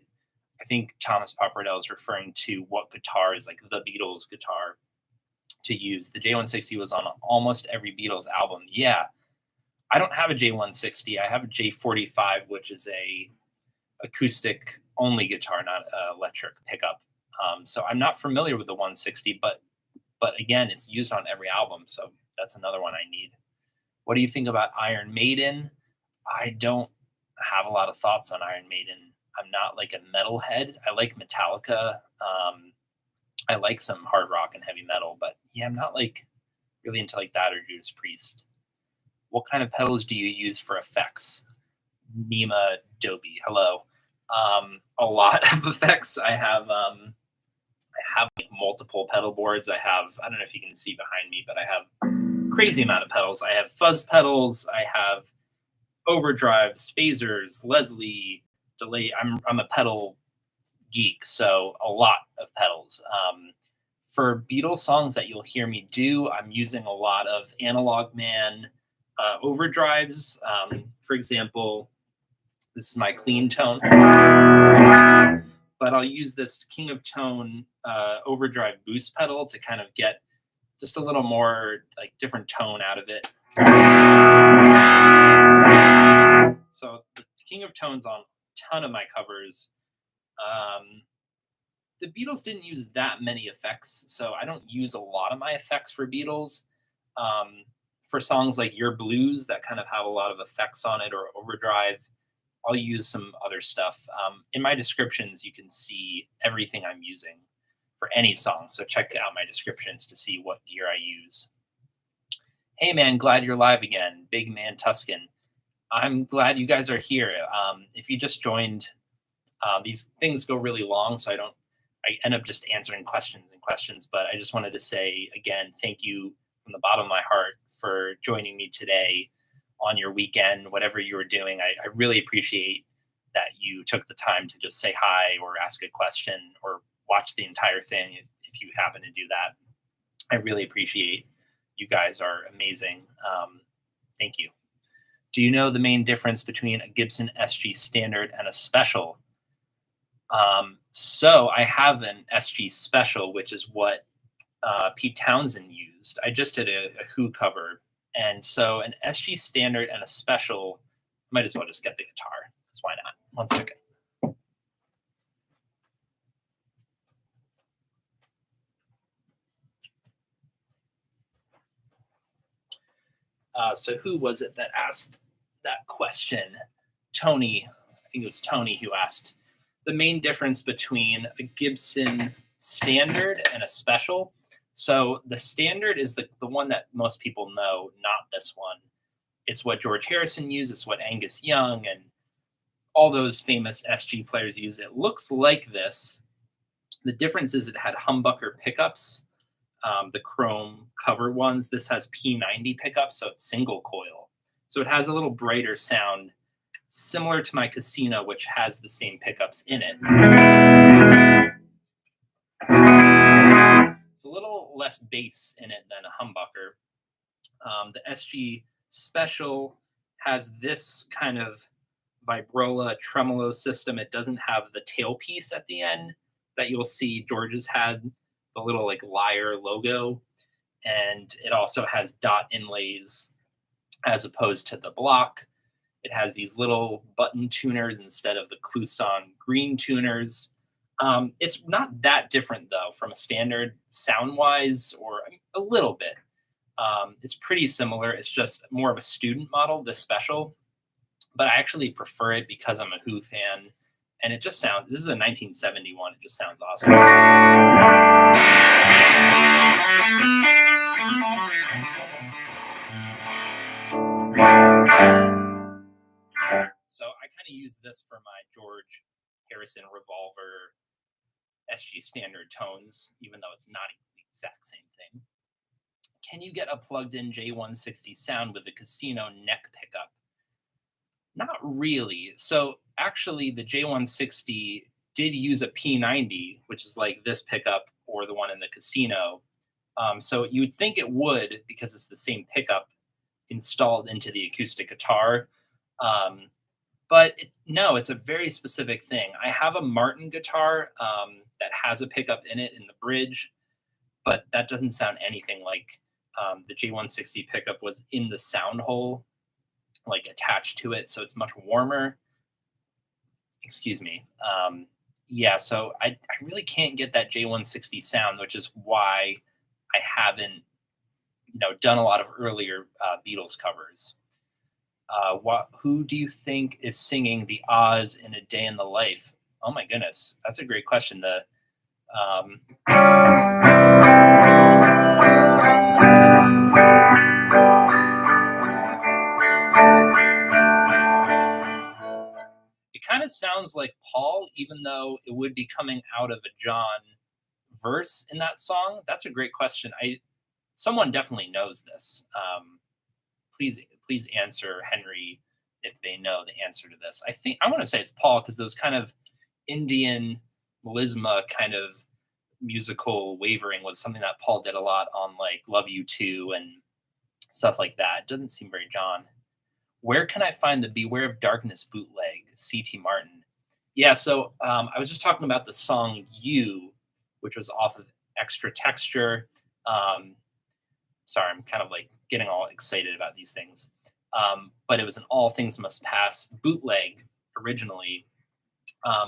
I think Thomas Pappardell is referring to what guitar is like the Beatles guitar to use. The J160 was on almost every Beatles album. Yeah. I don't have a J160. I have a J45, which is a acoustic only guitar, not electric pickup. So I'm not familiar with the 160, but again, it's used on every album. So that's another one I need. What do you think about Iron Maiden? I don't have a lot of thoughts on Iron Maiden. I'm not like a metalhead. I like Metallica. I like some hard rock and heavy metal, but yeah, I'm not like really into like that or Judas Priest. What kind of pedals do you use for effects? Nima Doby, hello. A lot of effects. I have like multiple pedal boards. I don't know if you can see behind me, but I have crazy amount of pedals. I have fuzz pedals. I have overdrives, phasers, Leslie, delay. I'm a pedal geek, so a lot of pedals. For Beatles songs that you'll hear me do, I'm using a lot of Analog Man overdrives. For example, this is my clean tone, but I'll use this King of Tone overdrive boost pedal to kind of get just a little more like different tone out of it. So the King of Tone's on a ton of my covers. The Beatles didn't use that many effects, so I don't use a lot of my effects for Beatles. For songs like Your Blues that kind of have a lot of effects on it, or Overdrive, I'll use some other stuff. In my descriptions, you can see everything I'm using for any song, so check out my descriptions to see what gear I use. Hey man, glad you're live again. Big Man Tuscan. I'm glad you guys are here. If you just joined, these things go really long, so I end up just answering questions, but I just wanted to say again, thank you from the bottom of my heart for joining me today. on your weekend, whatever you were doing. I really appreciate that you took the time to just say hi or ask a question or watch the entire thing if you happen to do that. I really appreciate you guys are amazing. Thank you. Do you know the main difference between a Gibson SG standard and a special? So I have an SG special, which is what Pete Townsend used. I just did a Who cover. And so an SG standard and a special, might as well just get the guitar. That's why not. 1 second. So who was it that asked that question? Tony, I think it was Tony who asked the main difference between a Gibson standard and a special. So the standard is the one that most people know, not this one. It's what George Harrison used. It's what Angus Young and all those famous SG players use. It looks like this. The difference is it had humbucker pickups, the chrome cover ones. This has P90 pickups, so it's single coil. So it has a little brighter sound, similar to my Casino, which has the same pickups in it. It's a little less bass in it than a humbucker. The SG Special has this kind of vibrola tremolo system. It doesn't have the tailpiece at the end that you'll see George's had, the little like lyre logo. And it also has dot inlays as opposed to the block. It has these little button tuners instead of the Clouson green tuners. It's not that different though from a standard sound-wise, or a little bit. It's pretty similar. It's just more of a student model, this special. But I actually prefer it because I'm a Who fan. And it just sounds, this is a 1971. It just sounds awesome. So I kind of use this for my George Harrison Revolver SG standard tones, even though it's not the exact same thing. Can you get a plugged-in J160 sound with the Casino neck pickup? Not really. So actually, the J160 did use a P90, which is like this pickup or the one in the Casino. So you would think it would, because it's the same pickup installed into the acoustic guitar. But no, it's a very specific thing. I have a Martin guitar that has a pickup in it in the bridge, but that doesn't sound anything like the J160 pickup was in the sound hole, like attached to it. So it's much warmer. Excuse me. Yeah, so I really can't get that J160 sound, which is why I haven't, done a lot of earlier Beatles covers. Who do you think is singing the Oz in A Day in the Life? Oh my goodness, that's a great question. It kind of sounds like Paul, even though it would be coming out of a John verse in that song. That's a great question. Someone definitely knows this. Please answer, Henry, if they know the answer to this. I want to say it's Paul, because those kind of Indian melisma kind of musical wavering was something that Paul did a lot on, like Love You Too and stuff like that. It doesn't seem very John. Where can I find the Beware of Darkness bootleg? C.T. Martin. Yeah, so I was just talking about the song You, which was off of Extra Texture. Sorry, I'm kind of like getting all excited about these things. But it was an All Things Must Pass bootleg originally.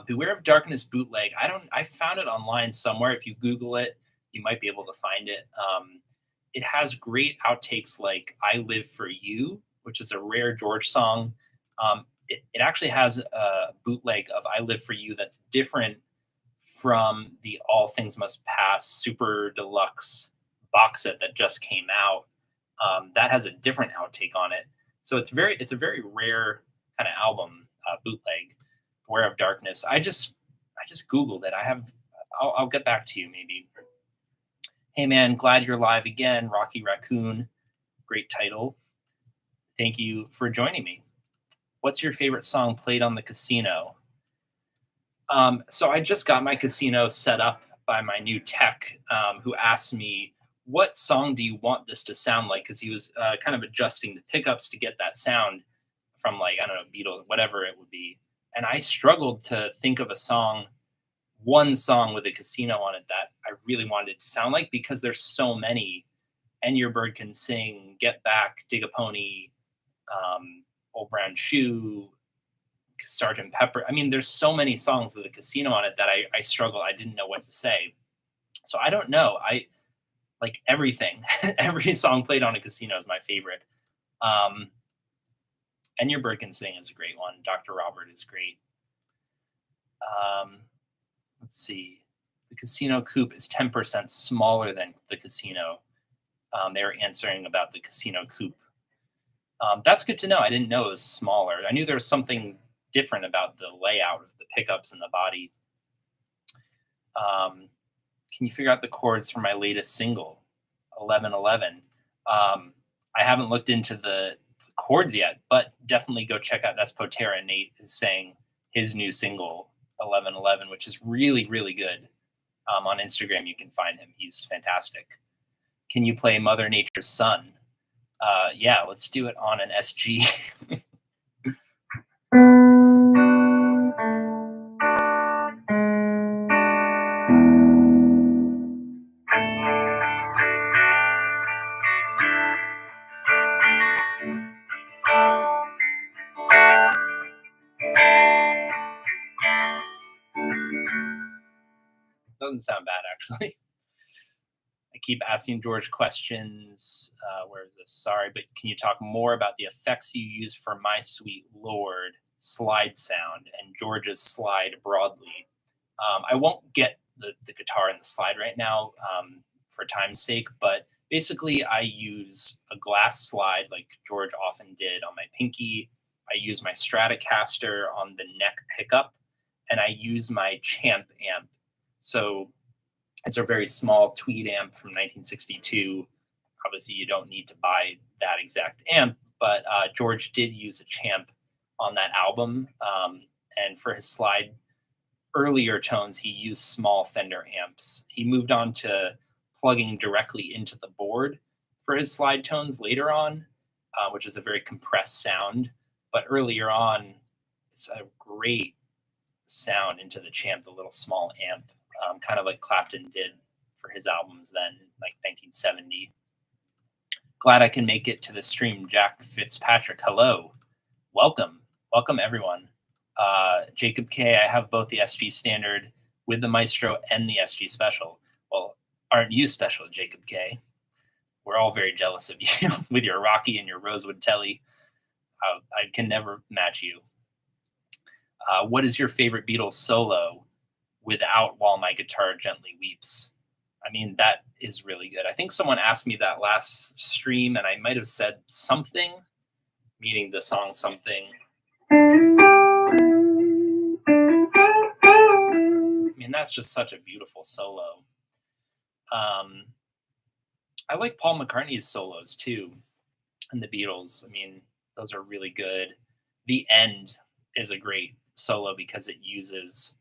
Beware of Darkness bootleg. I found it online somewhere. If you Google it, you might be able to find it. It has great outtakes like I Live for You, which is a rare George song. It actually has a bootleg of I Live for You that's different from the All Things Must Pass super deluxe box set that just came out. That has a different outtake on it. So it's a very rare kind of album, bootleg. Beware of Darkness. I just Googled it. I'll get back to you maybe. Hey man, glad you're live again. Rocky Raccoon, great title. I Thank you for joining me. What's your favorite song played on the casino? So I just got my casino set up by my new tech, who asked me, "What song do you want this to sound like?" Because he was kind of adjusting the pickups to get that sound from, like, I don't know, Beatles, whatever it would be. And I struggled to think of a song, one song with a casino on it that I really wanted it to sound like, because there's so many. And Your Bird Can Sing, Get Back, Dig a Pony, Old Brown Shoe, Sergeant Pepper. I mean, there's so many songs with a casino on it that I struggle. I didn't know what to say. So I don't know. I like everything. Every song played on a casino is my favorite. Um, and Your Bird Can Sing is a great one. Dr. Robert is great. Um, let's see. The casino coupe is 10% smaller than the casino. They were answering about the casino coupe. That's good to know. I didn't know it was smaller. I knew there was something different about the layout of the pickups and the body. Can you figure out the chords for my latest single, 1111? I haven't looked into the chords yet, but definitely go check out. That's Potera. Nate is saying his new single, 1111, which is really, really good. On Instagram, you can find him. He's fantastic. Can you play Mother Nature's Son? Yeah, let's do it on an SG. Doesn't sound bad, actually. I keep asking George questions. Where is this? Sorry, but can you talk more about the effects you use for My Sweet Lord slide sound and George's slide broadly? I won't get the guitar and the slide right now, for time's sake, but basically I use a glass slide like George often did on my pinky. I use my Stratocaster on the neck pickup, and I use my Champ amp. So it's a very small Tweed amp from 1962. Obviously, you don't need to buy that exact amp, but George did use a Champ on that album. And for his slide earlier tones, he used small Fender amps. He moved on to plugging directly into the board for his slide tones later on, which is a very compressed sound. But earlier on, it's a great sound into the Champ, the little small amp, kind of like Clapton did for his albums then, like 1970. Glad I can make it to the stream. Jack Fitzpatrick, hello. Welcome. Welcome, everyone. Jacob K, I have both the SG Standard with the Maestro and the SG Special. Well, aren't you special, Jacob K? We're all very jealous of you with your Rocky and your Rosewood Telly. I can never match you. What is your favorite Beatles solo without While My Guitar Gently Weeps? I mean, that is really good. I think someone asked me that last stream, and I might have said something, meaning the song something. I mean, that's just such a beautiful solo. I like Paul McCartney's solos too, and the Beatles. I mean, those are really good. The End is a great solo because it uses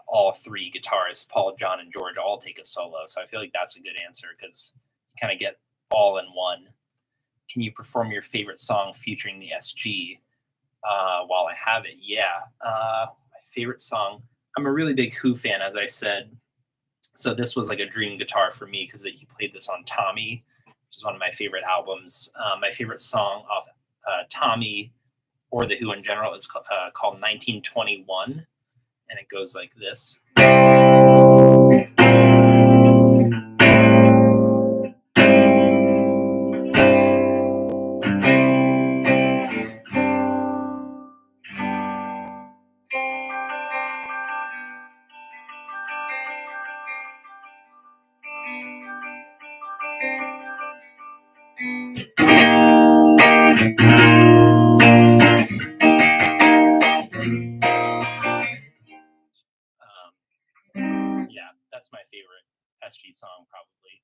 all three guitarists, Paul, John, and George, all take a solo. So I feel like that's a good answer because you kind of get all in one. Can you perform your favorite song featuring the SG? While I have it, yeah. My favorite song. I'm a really big Who fan, as I said. So this was like a dream guitar for me because he played this on Tommy, which is one of my favorite albums. My favorite song off Tommy, or the Who in general, is called 1921. And it goes like this. Yeah, that's my favorite SG song, probably.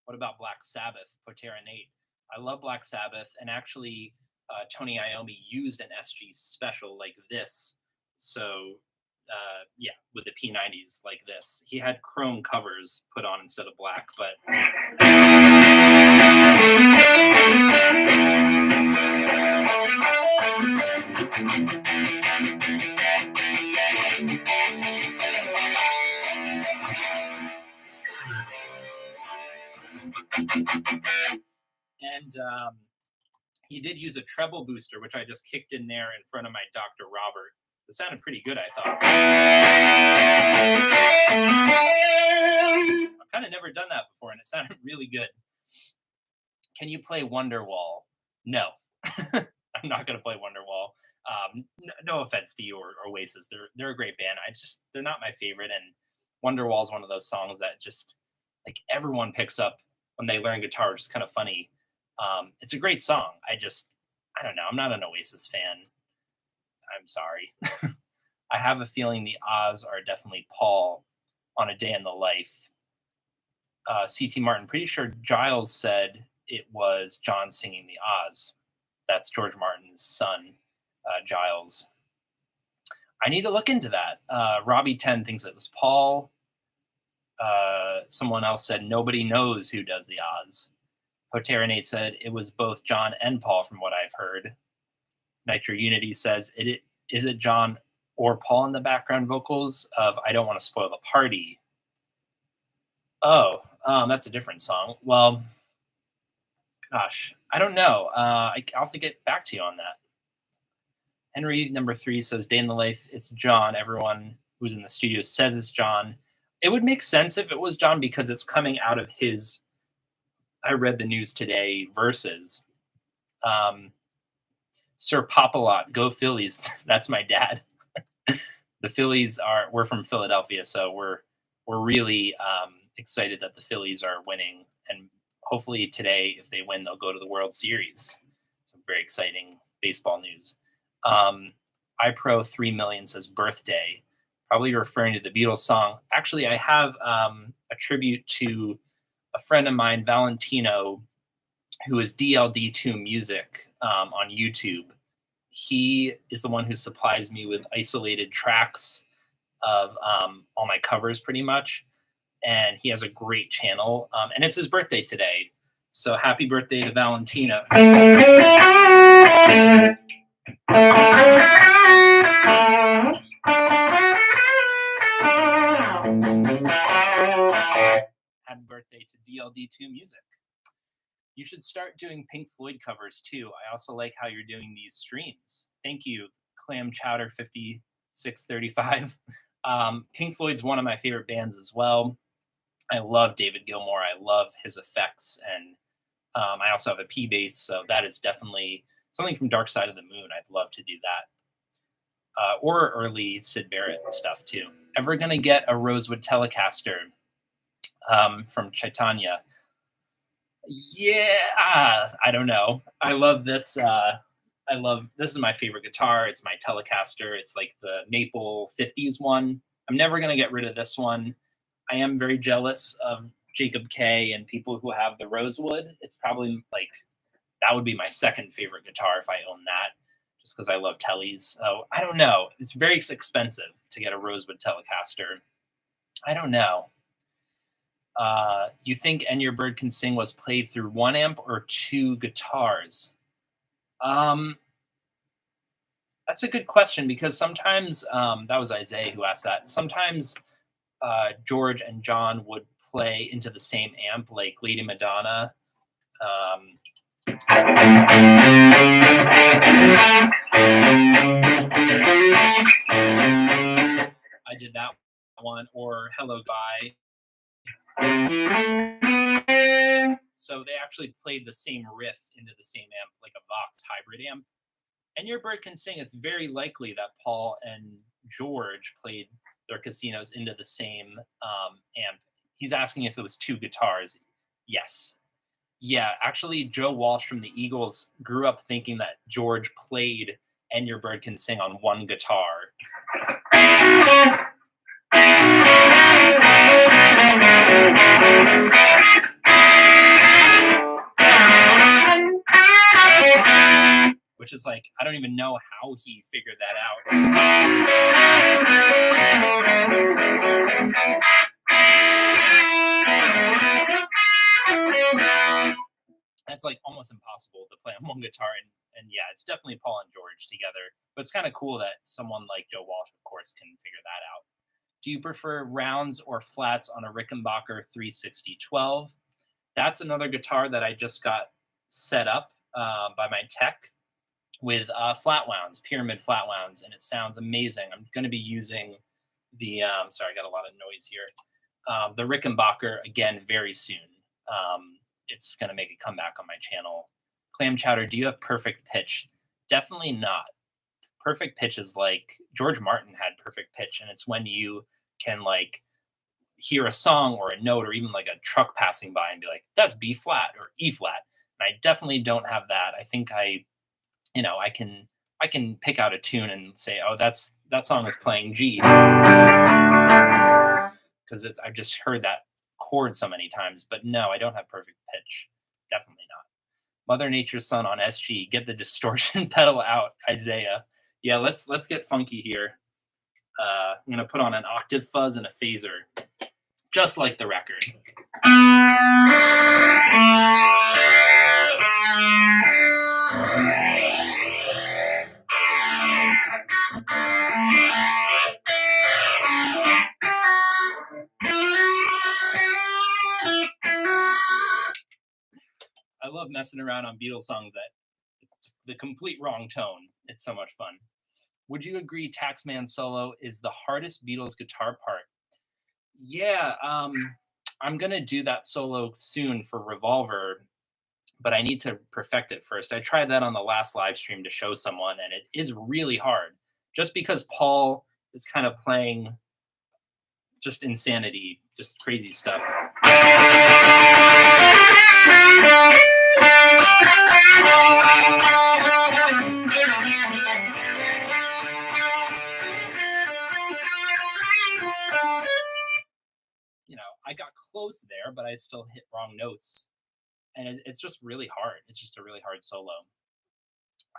What about Black Sabbath, Potera Nate? I love Black Sabbath, and actually, Tony Iommi used an SG special like this. So, yeah, with the P90s like this, he had chrome covers put on instead of black. But and he did use a treble booster, which I just kicked in there in front of my Dr. Robert. It sounded pretty good, I thought. I've kind of never done that before, and it sounded really good. Can you play Wonderwall? No, I'm not going to play Wonderwall. No offense to you or Oasis, they're a great band. They're not my favorite, and Wonderwall is one of those songs that just like everyone picks up when they learn guitar, which is kind of funny. It's a great song. I don't know. I'm not an Oasis fan. I'm sorry. I have a feeling the Oz are definitely Paul on A Day in the Life. C.T. Martin, pretty sure Giles said it was John singing the Oz. That's George Martin's son, Giles. I need to look into that. Robbie 10 thinks it was Paul. Someone else said nobody knows who does the Oz. Hoteranate said it was both John and Paul from what I've heard. Nitro Unity says, is it John or Paul in the background vocals of I Don't Want to Spoil the Party? Oh, that's a different song. Well, gosh, I don't know. I'll have to get back to you on that. Henry number 3 says, Day in the Life, it's John. Everyone who's in the studio says it's John. It would make sense if it was John because it's coming out of his, I read the news today, verses. Sir Pop-A-Lot, go Phillies. That's my dad. The Phillies we're from Philadelphia, so we're really excited that the Phillies are winning. And hopefully today, if they win, they'll go to the World Series. Some very exciting baseball news. iPro 3 million says birthday, probably referring to the Beatles song. Actually, I have a tribute to a friend of mine, Valentino, who is DLD2 Music on YouTube. He is the one who supplies me with isolated tracks of all my covers pretty much. And he has a great channel. And it's his birthday today. So happy birthday to Valentino. Happy birthday to DLD2 Music. You should start doing Pink Floyd covers too. I also like how you're doing these streams. Thank you, Clam Chowder 5635. Pink Floyd's one of my favorite bands as well. I love David Gilmour. I love his effects, and I also have a P bass, so that is definitely something from Dark Side of the Moon. I'd love to do that. Or early Syd Barrett stuff too. Ever gonna get a Rosewood Telecaster from Chaitanya? Yeah, I don't know. I love this. This is my favorite guitar. It's my Telecaster. It's like the Maple 50s one. I'm never gonna get rid of this one. I am very jealous of Jacob K and people who have the Rosewood. It's probably like that would be my second favorite guitar if I own that, just because I love Tellys. So I don't know. It's very expensive to get a Rosewood Telecaster. I don't know. You think And Your Bird Can Sing was played through one amp or two guitars? That's a good question because sometimes that was Isaiah who asked that. Sometimes George and John would play into the same amp, like Lady Madonna. I did that one, or Hello Bye. So they actually played the same riff into the same amp, like a Vox hybrid amp. And Your Bird Can Sing, it's very likely that Paul and George played their casinos into the same amp. He's asking if it was two guitars. Yes. Yeah, actually, Joe Walsh from the Eagles grew up thinking that George played And Your Bird Can Sing on one guitar. which is like, I don't even know how he figured that out. That's like almost impossible to play on one guitar. And yeah, it's definitely Paul and George together. But it's kind of cool that someone like Joe Walsh, of course, can figure that out. Do you prefer rounds or flats on a Rickenbacker 360-12? That's another guitar that I just got set up by my tech with flat wounds, pyramid flat wounds, and it sounds amazing. I'm going to be using the, sorry, I got a lot of noise here. The Rickenbacker again very soon. It's going to make a comeback on my channel. Clam Chowder, do you have perfect pitch? Definitely not. Perfect pitch is like George Martin had perfect pitch, and it's when you can like hear a song or a note or even like a truck passing by and be like, that's B flat or E flat. And I definitely don't have that. I think I can pick out a tune and say, oh, that song is playing G, because I've just heard that chord so many times. But no, I don't have perfect pitch. Definitely not. Mother Nature's Son on SG. Get the distortion pedal out, Isaiah. Yeah, let's get funky here. I'm gonna put on an octave fuzz and a phaser, just like the record. I love messing around on Beatles songs that it's just the complete wrong tone. It's so much fun. Would you agree Taxman solo is the hardest Beatles guitar part? Yeah, I'm gonna do that solo soon for Revolver, but I need to perfect it first. I tried that on the last live stream to show someone, and it is really hard. Just because Paul is kind of playing just insanity, just crazy stuff. I got close there, but I still hit wrong notes. And it's just really hard. It's just a really hard solo.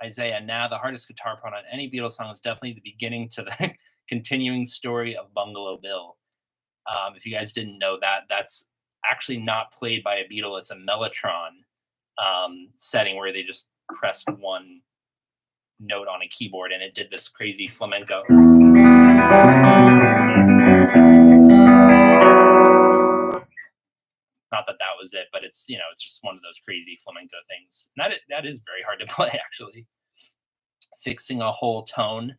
Isaiah, the hardest guitar part on any Beatles song is definitely the beginning to the continuing story of Bungalow Bill. If you guys didn't know that, that's actually not played by a Beatle. It's a Mellotron setting where they just pressed one note on a keyboard and it did this crazy flamenco. Not that that was it, but it's it's just one of those crazy flamenco things. And that is very hard to play, actually. Fixing a Whole Tone,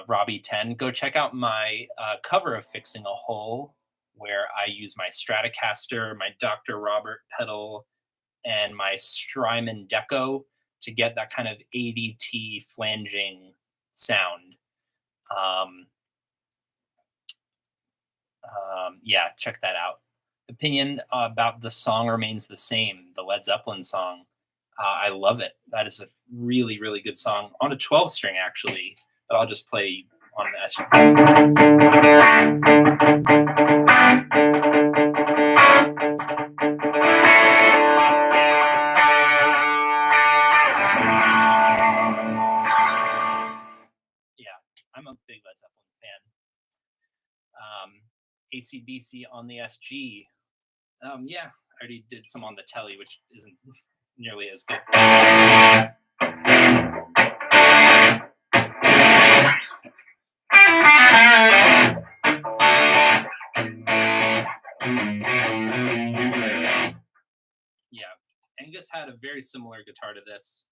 Robbie 10. Go check out my cover of Fixing a Hole, where I use my Stratocaster, my Dr. Robert pedal, and my Strymon Deco to get that kind of ADT flanging sound. Yeah, check that out. Opinion about the song remains the same, the Led Zeppelin song. I love it. That is a really, really good song on a 12 string, actually, but I'll just play on the Escher. Yeah, I'm a big Led Zeppelin fan. AC/DC on the SG. Yeah, I already did some on the Telly, which isn't nearly as good. Yeah, Angus had a very similar guitar to this.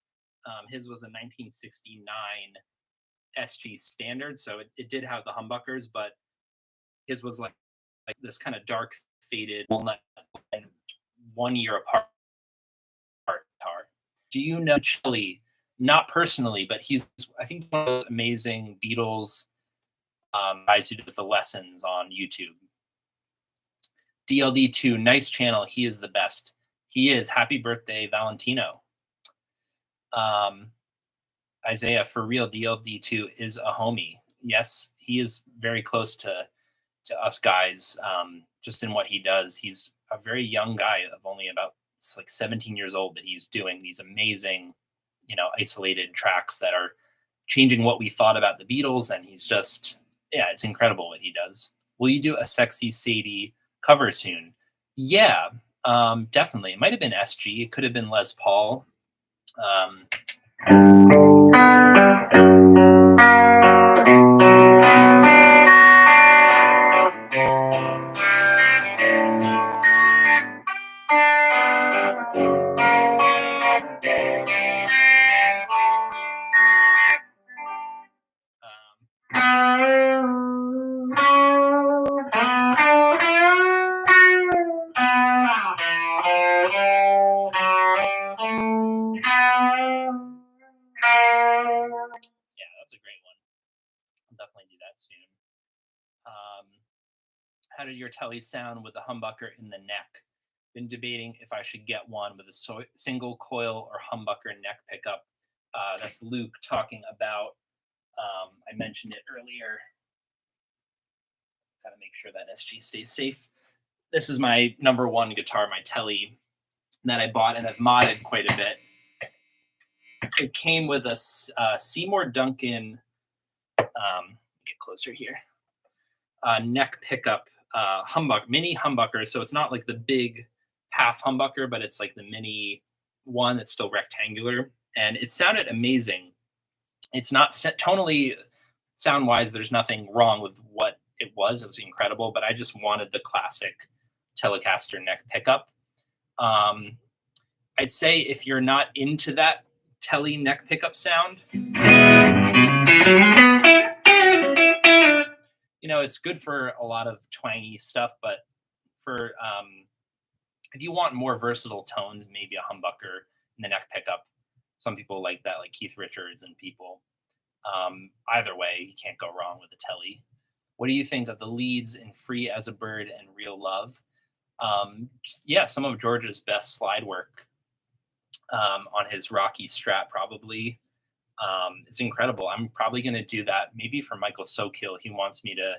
His was a 1969 SG Standard, so it did have the humbuckers, but his was like this kind of dark faded walnut and 1 year apart guitar. Do you know Chili? Not personally, but he's I think one of those amazing Beatles guys who does the lessons on YouTube. DLD2, nice channel. He is the best. He is. Happy birthday, Valentino. Isaiah, for real, DLD2 is a homie. Yes, he is very close to us guys, just in what he does. He's a very young guy of only about 17 years old, but he's doing these amazing, isolated tracks that are changing what we thought about the Beatles. And he's just, yeah, it's incredible what he does. Will you do a Sexy Sadie cover soon? Yeah, definitely. It might have been SG. It could have been Les Paul. That's a great one. I'll definitely do that soon. How did your telly sound with the humbucker in the neck? Been debating if I should get one with a single coil or humbucker neck pickup. That's Luke talking about. I mentioned it earlier. Got to make sure that SG stays safe. This is my number one guitar, my telly, that I bought and have modded quite a bit. It came with a Seymour Duncan, get closer here, neck pickup mini humbucker. So it's not like the big half humbucker, but it's like the mini one that's still rectangular. And it sounded amazing. It's not tonally, sound-wise, there's nothing wrong with what it was. It was incredible, but I just wanted the classic Telecaster neck pickup. I'd say if you're not into that telly neck pickup sound, it's good for a lot of twangy stuff, but for if you want more versatile tones, maybe a humbucker in the neck pickup. Some people like that, like Keith Richards and people. Either way, you can't go wrong with a telly. What do you think of the leads in Free as a Bird and Real Love? Some of George's best slide work on his Rocky Strat, probably. It's incredible. I'm probably going to do that maybe for Michael Sokiel. He wants me to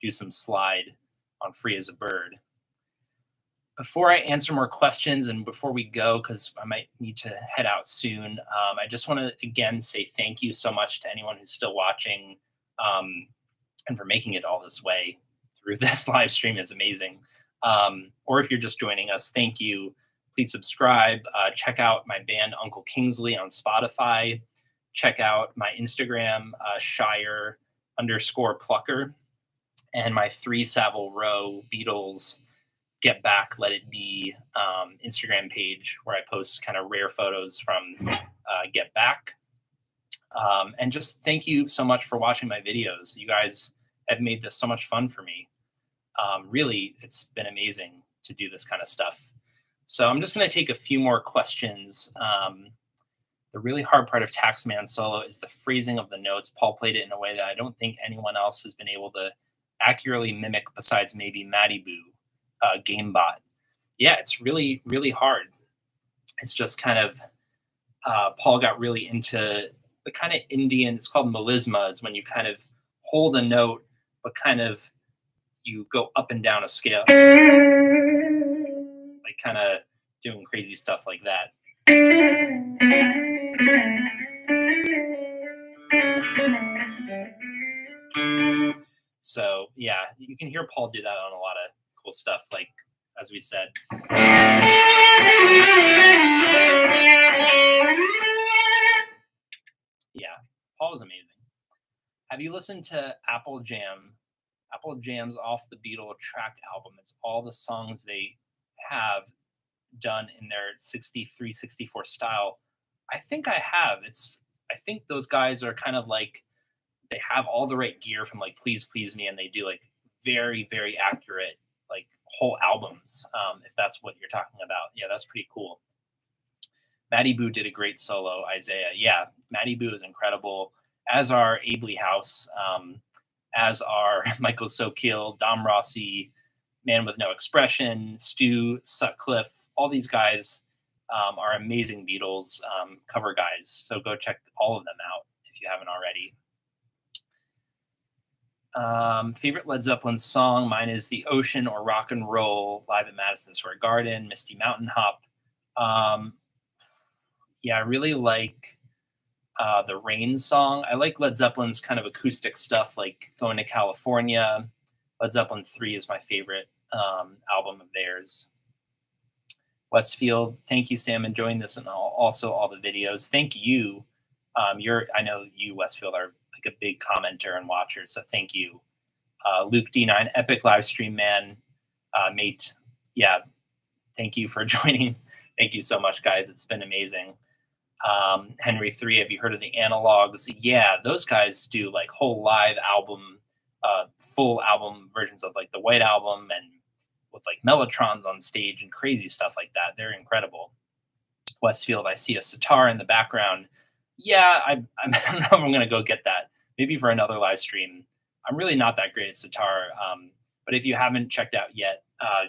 do some slide on Free as a Bird. Before I answer more questions and before we go, because I might need to head out soon, I just want to again say thank you so much to anyone who's still watching and for making it all this way through this live stream. Is amazing. Or if you're just joining us, thank you. Please subscribe. Check out my band Uncle Kingsley on Spotify. Check out my Instagram, Shire_Plucker, and my 3 Savile Row Beatles Get Back, Let It Be Instagram page, where I post kind of rare photos from Get Back. And just thank you so much for watching my videos. You guys have made this so much fun for me. Really, it's been amazing to do this kind of stuff. So I'm just going to take a few more questions. The really hard part of Taxman solo is the phrasing of the notes. Paul played it in a way that I don't think anyone else has been able to accurately mimic besides maybe Matty Boo, GameBot. Yeah, it's really, really hard. It's just kind of, Paul got really into the kind of Indian, it's called melisma, is when you kind of hold a note, but kind of you go up and down a scale, like kind of doing crazy stuff like that. So yeah, you can hear Paul do that on a lot of cool stuff, like as we said. Yeah, Paul is amazing. Have you listened to Apple Jam? Apple Jam's Off the Beatle track album. It's all the songs they have done in their 63, 64 style. I think I have. I think those guys are kind of like, they have all the right gear from like Please Please Me, and they do like very, very accurate like whole albums, if that's what you're talking about. Yeah, that's pretty cool. Matty Boo did a great solo, Isaiah. Yeah, Matty Boo is incredible, as are Abley House, as are Michael Sokiel, Dom Rossi, Man with No Expression, Stu Sutcliffe. All these guys are amazing Beatles cover guys. So go check all of them out if you haven't already. Favorite Led Zeppelin song? Mine is The Ocean or Rock and Roll live at Madison Square Garden, Misty Mountain Hop. Yeah, I really like the Rain song. I like Led Zeppelin's kind of acoustic stuff, like Going to California. Led Zeppelin 3 is my favorite album of theirs. Westfield, thank you, Sam, enjoying this and also all the videos. Thank you. I know you, Westfield, are like a big commenter and watcher, so thank you. Luke D9, epic live stream, man. Mate, yeah, thank you for joining. Thank you so much, guys. It's been amazing. Henry 3, have you heard of the Analogs? Yeah, those guys do like whole live album, full album versions of like the White Album and with like Mellotrons on stage and crazy stuff like that. They're incredible. Westfield, I see a sitar in the background. Yeah, I don't know if I'm going to go get that. Maybe for another live stream. I'm really not that great at sitar. But if you haven't checked out yet,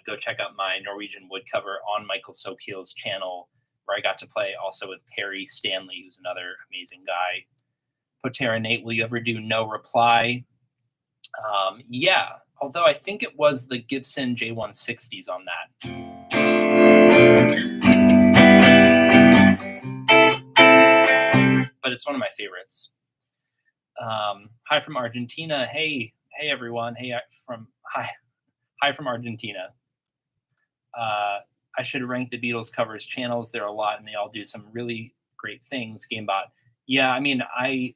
go check out my Norwegian wood cover on Michael Sokiel's channel, where I got to play also with Perry Stanley, who's another amazing guy. Potera Nate, will you ever do No Reply? Yeah, although I think it was the Gibson J160s on that. But it's one of my favorites. Hi from Argentina. Hey everyone. Hi from Argentina. I should rank the Beatles covers channels. There are a lot, and they all do some really great things. GameBot. Yeah, I mean, I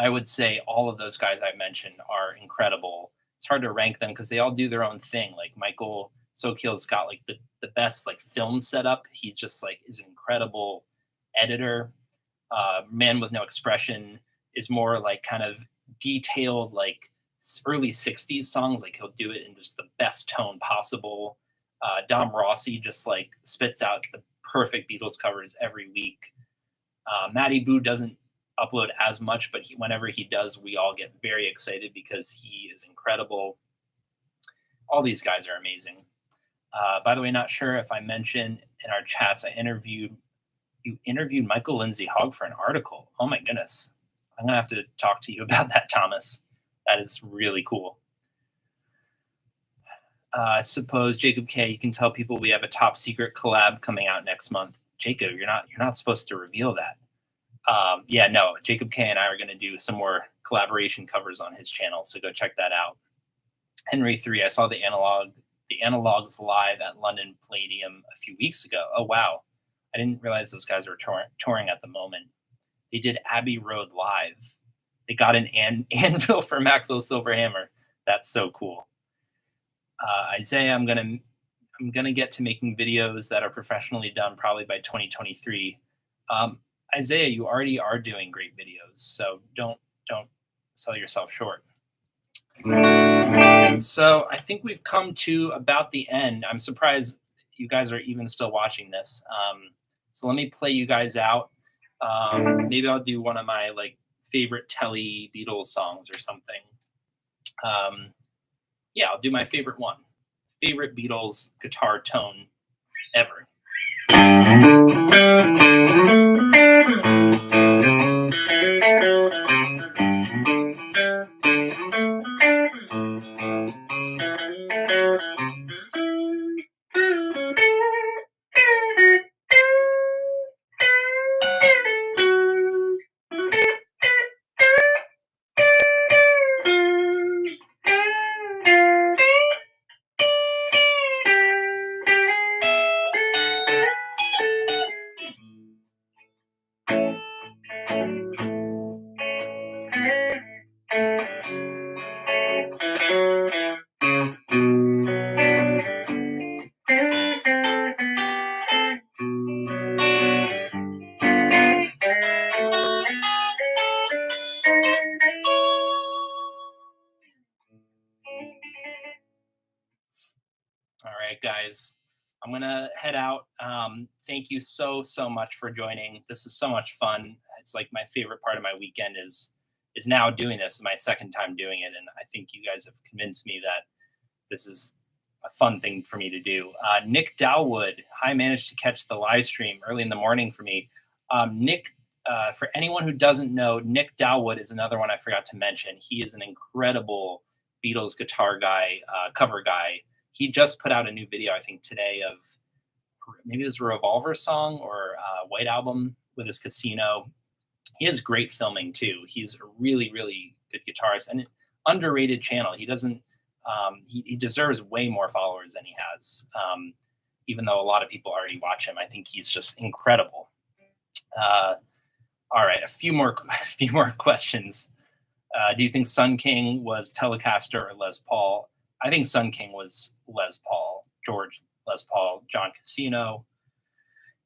would say all of those guys I mentioned are incredible. It's hard to rank them because they all do their own thing. Like Michael Sokiel's got like the best like film setup. He just like is an incredible editor. Man with No Expression is more like kind of detailed, like early 60s songs. Like he'll do it in just the best tone possible. Dom Rossi just like spits out the perfect Beatles covers every week. Matty Boo doesn't upload as much, but whenever he does, we all get very excited because he is incredible. All these guys are amazing. By the way, not sure if I mentioned in our chats, you interviewed Michael Lindsay Hogg for an article. Oh my goodness. I'm going to have to talk to you about that, Thomas. That is really cool. I suppose Jacob K, you can tell people we have a top secret collab coming out next month. Jacob, you're not supposed to reveal that. Yeah, no, Jacob K and I are going to do some more collaboration covers on his channel, so go check that out. Henry 3, I saw the Analogs live at London Palladium a few weeks ago. Oh, wow. I didn't realize those guys were touring at the moment. They did Abbey Road live. They got an anvil for Maxwell Silverhammer. That's so cool. Isaiah, I'm gonna get to making videos that are professionally done probably by 2023. Isaiah, you already are doing great videos, so don't sell yourself short. So I think we've come to about the end. I'm surprised you guys are even still watching this. So let me play you guys out. Maybe I'll do one of my like favorite Telly Beatles songs or something. Yeah, I'll do my favorite one. Favorite Beatles guitar tone ever. All right, guys, I'm gonna head out. Thank you so much for joining. This is so much fun. It's like my favorite part of my weekend is now doing this. It's my second time doing it, and I think you guys have convinced me that this is a fun thing for me to do. Nick Dalwood, I managed to catch the live stream early in the morning for me. Nick, for anyone who doesn't know, Nick Dalwood is another one I forgot to mention. He is an incredible Beatles guitar guy, cover guy. He just put out a new video, I think today, of maybe it was a Revolver song or White Album with his Casino. He has great filming too. He's a really, really good guitarist and an underrated channel. He doesn't. He deserves way more followers than he has. Even though a lot of people already watch him, I think he's just incredible. Uh, all right, a few more, a few more questions. Do you think Sun King was Telecaster or Les Paul? I think Sun King was Les Paul, George Les Paul, John Casino.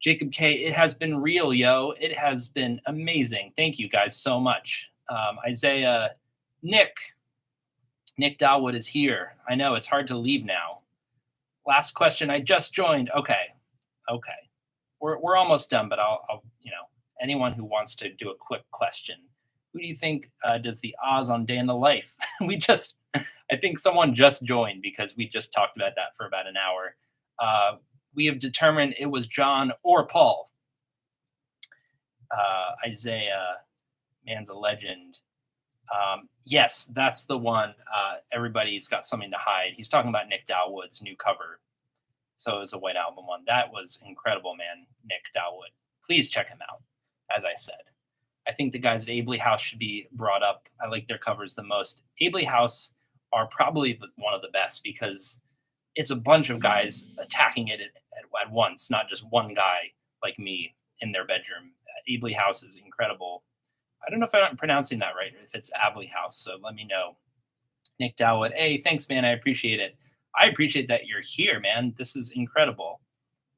Jacob K, it has been real, yo. It has been amazing. Thank you guys so much. Isaiah, Nick Dalwood is here. I know it's hard to leave now. Last question. I just joined. Okay. We're almost done, but I'll anyone who wants to do a quick question. Who do you think does the Oz on Day in the Life? I think someone just joined because we just talked about that for about an hour. We have determined it was John or Paul. Isaiah, man's a legend. Yes, that's the one. Everybody's got something to hide. He's talking about Nick Dalwood's new cover. So it was a White Album one. That was incredible, man. Nick Dalwood. Please check him out, as I said. I think the guys at Abley House should be brought up. I like their covers the most. Abley House are probably one of the best because it's a bunch of guys attacking it at once, not just one guy like me in their bedroom. Abley House is incredible. I don't know if I'm pronouncing that right, or if it's Abley House, so let me know. Nick Dalwood, hey, thanks, man. I appreciate it. I appreciate that you're here, man. This is incredible.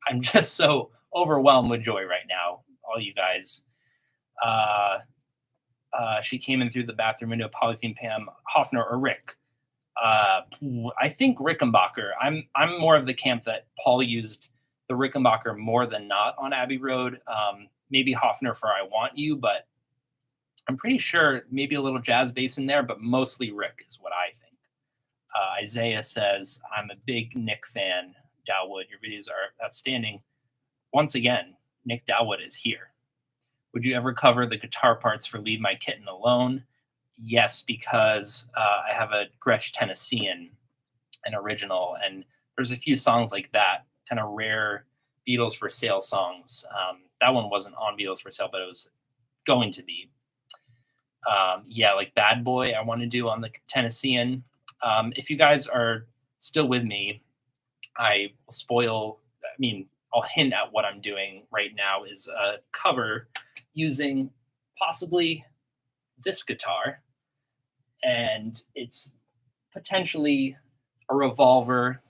I'm just so overwhelmed with joy right now, all you guys. She came in through the bathroom window, Polythene Pam, Hoffner, or Rick. I think Rickenbacker. I'm more of the camp that Paul used the Rickenbacker more than not on Abbey Road. Maybe Hoffner for I Want You, but I'm pretty sure maybe a little jazz bass in there, but mostly Rick is what I think. Isaiah says, I'm a big Nick fan. Dalwood, your videos are outstanding. Once again, Nick Dalwood is here. Would you ever cover the guitar parts for Leave My Kitten Alone? Yes, because I have a Gretsch Tennessean, an original, and there's a few songs like that, kind of rare Beatles for Sale songs. That one wasn't on Beatles for Sale, but it was going to be. Yeah, like Bad Boy, I want to do on the Tennessean. If you guys are still with me, I'll hint at what I'm doing right now is a cover using possibly this guitar, and it's potentially a Revolver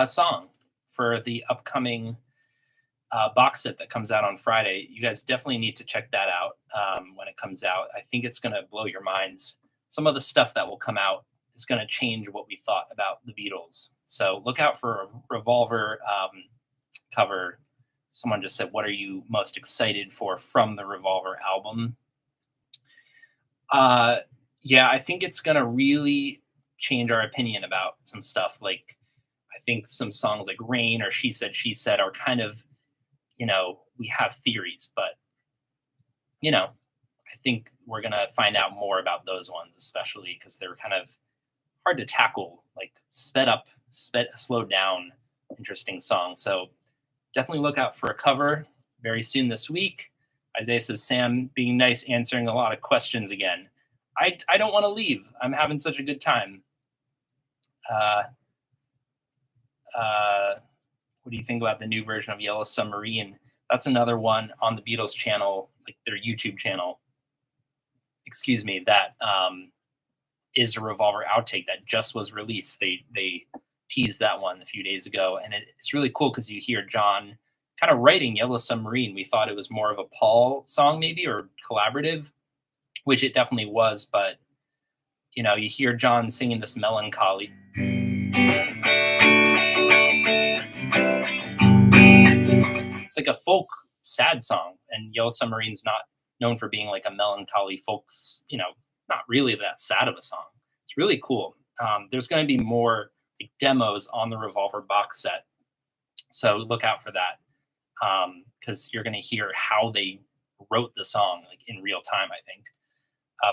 song for the upcoming box set that comes out on Friday. You guys definitely need to check that out when it comes out. I think it's going to blow your minds. Some of the stuff that will come out is going to change what we thought about the Beatles. So look out for a Revolver cover. Someone just said, what are you most excited for from the Revolver album? Yeah, I think it's going to really change our opinion about some stuff. Like, I think some songs like Rain or She Said are kind of, we have theories, but, I think we're going to find out more about those ones, especially because they're kind of hard to tackle, like slowed down, interesting songs. So definitely look out for a cover very soon this week. Isaiah says, Sam being nice, answering a lot of questions again. I don't want to leave. I'm having such a good time. What do you think about the new version of Yellow Submarine? That's another one on the Beatles channel, like their YouTube channel. Excuse me, that is a Revolver outtake that just was released. They teased that one a few days ago, and it's really cool because you hear John kind of writing Yellow Submarine. We thought it was more of a Paul song maybe, or collaborative, which it definitely was, but you hear John singing this melancholy. It's like a folk sad song, and Yellow Submarine's not known for being like a melancholy folks, not really that sad of a song. It's really cool. There's going to be more like demos on the Revolver box set, so look out for that, because you're going to hear how they wrote the song like in real time, I think.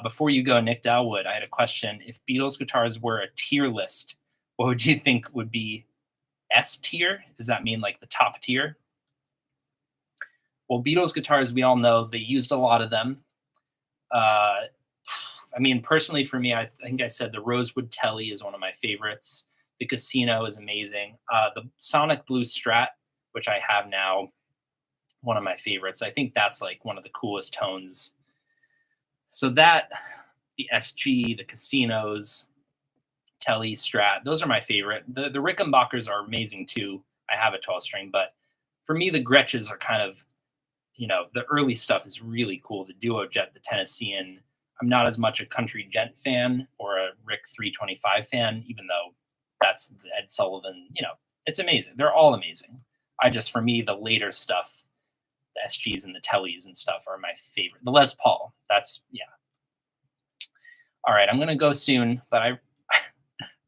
Before you go, Nick Dalwood, I had a question. If Beatles guitars were a tier list, what would you think would be S tier? Does that mean like the top tier? Well, Beatles guitars, we all know they used a lot of them. Uh, I mean, personally for me, I think I said the Rosewood Telly is one of my favorites. The Casino is amazing. The Sonic Blue Strat, which I have now, one of my favorites. I think that's like one of the coolest tones. So that, the SG, the Casinos, Telly, Strat, those are my favorite. The Rickenbackers are amazing too. I have a 12 string, but for me, the Gretches are kind of, the early stuff is really cool. The Duo Jet, the Tennessean. I'm not as much a country gent fan or a Rick 325 fan, even though that's Ed Sullivan. It's amazing. They're all amazing. For me, the later stuff, the SGs and the Tellys and stuff are my favorite. The Les Paul, yeah. All right, I'm gonna go soon, but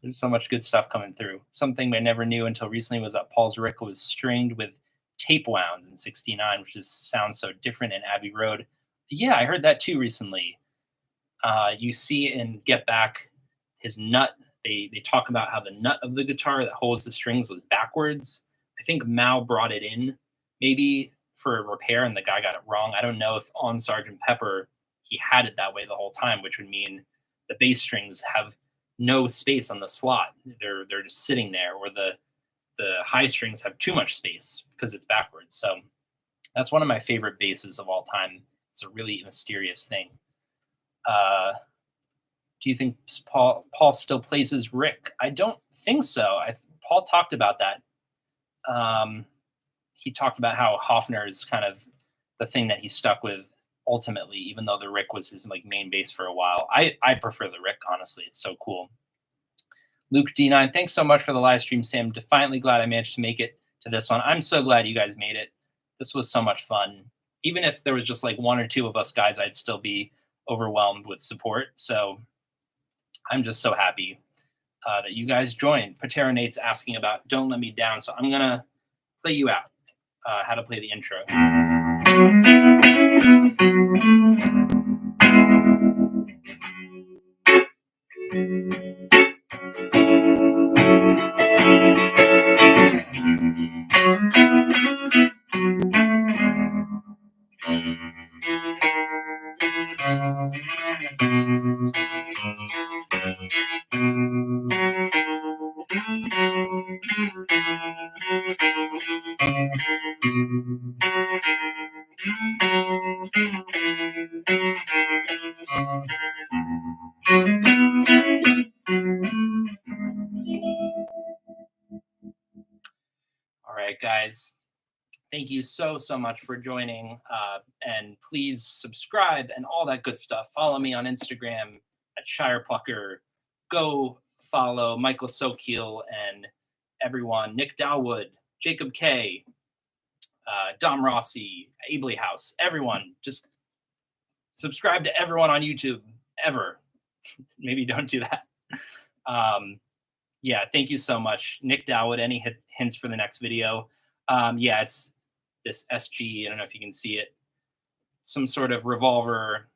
there's so much good stuff coming through. Something I never knew until recently was that Paul's Rick was stringed with tape wounds in '69, which sounds so different in Abbey Road. Yeah, I heard that too recently. You see in Get Back, his nut. They talk about how the nut of the guitar that holds the strings was backwards. I think Mao brought it in maybe for a repair, and the guy got it wrong. I don't know if on Sgt. Pepper he had it that way the whole time, which would mean the bass strings have no space on the slot. They're just sitting there, or the high strings have too much space because it's backwards. So that's one of my favorite basses of all time. It's a really mysterious thing. Do you think Paul still plays as Rick? I don't think so. Paul talked about that. He talked about how Hofner is kind of the thing that he stuck with ultimately, even though the Rick was his main bass for a while. I prefer the Rick, honestly. It's so cool. Luke D9, thanks so much for the live stream, Sam. Defiantly glad I managed to make it to this one. I'm so glad you guys made it. This was so much fun. Even if there was just one or two of us guys, I'd still be overwhelmed with support. So I'm just so happy that you guys joined. Patera Nate's asking about Don't Let Me Down. So I'm going to play you out how to play the intro. All right, guys. Thank you so much for joining. And please subscribe and all that good stuff. Follow me on Instagram at ShirePlucker. Go follow Michael Sokeel and everyone, Nick Dalwood, Jacob K, Dom Rossi, Abley House, everyone. Just subscribe to everyone on YouTube ever. Maybe don't do that. Yeah, thank you so much. Nick Dalwood, any hints for the next video? Yeah, it's this SG. I don't know if you can see it. Some sort of revolver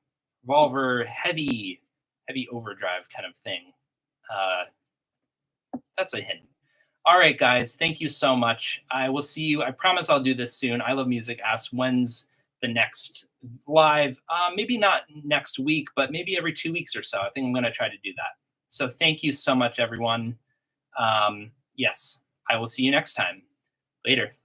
heavy overdrive kind of thing. That's a hint. All right, guys, thank you so much. I will see you. I promise I'll do this soon. I Love Music asks, when's the next live? Maybe not next week, but maybe every 2 weeks or so. I think I'm going to try to do that. So thank you so much, everyone. Yes, I will see you next time. Later.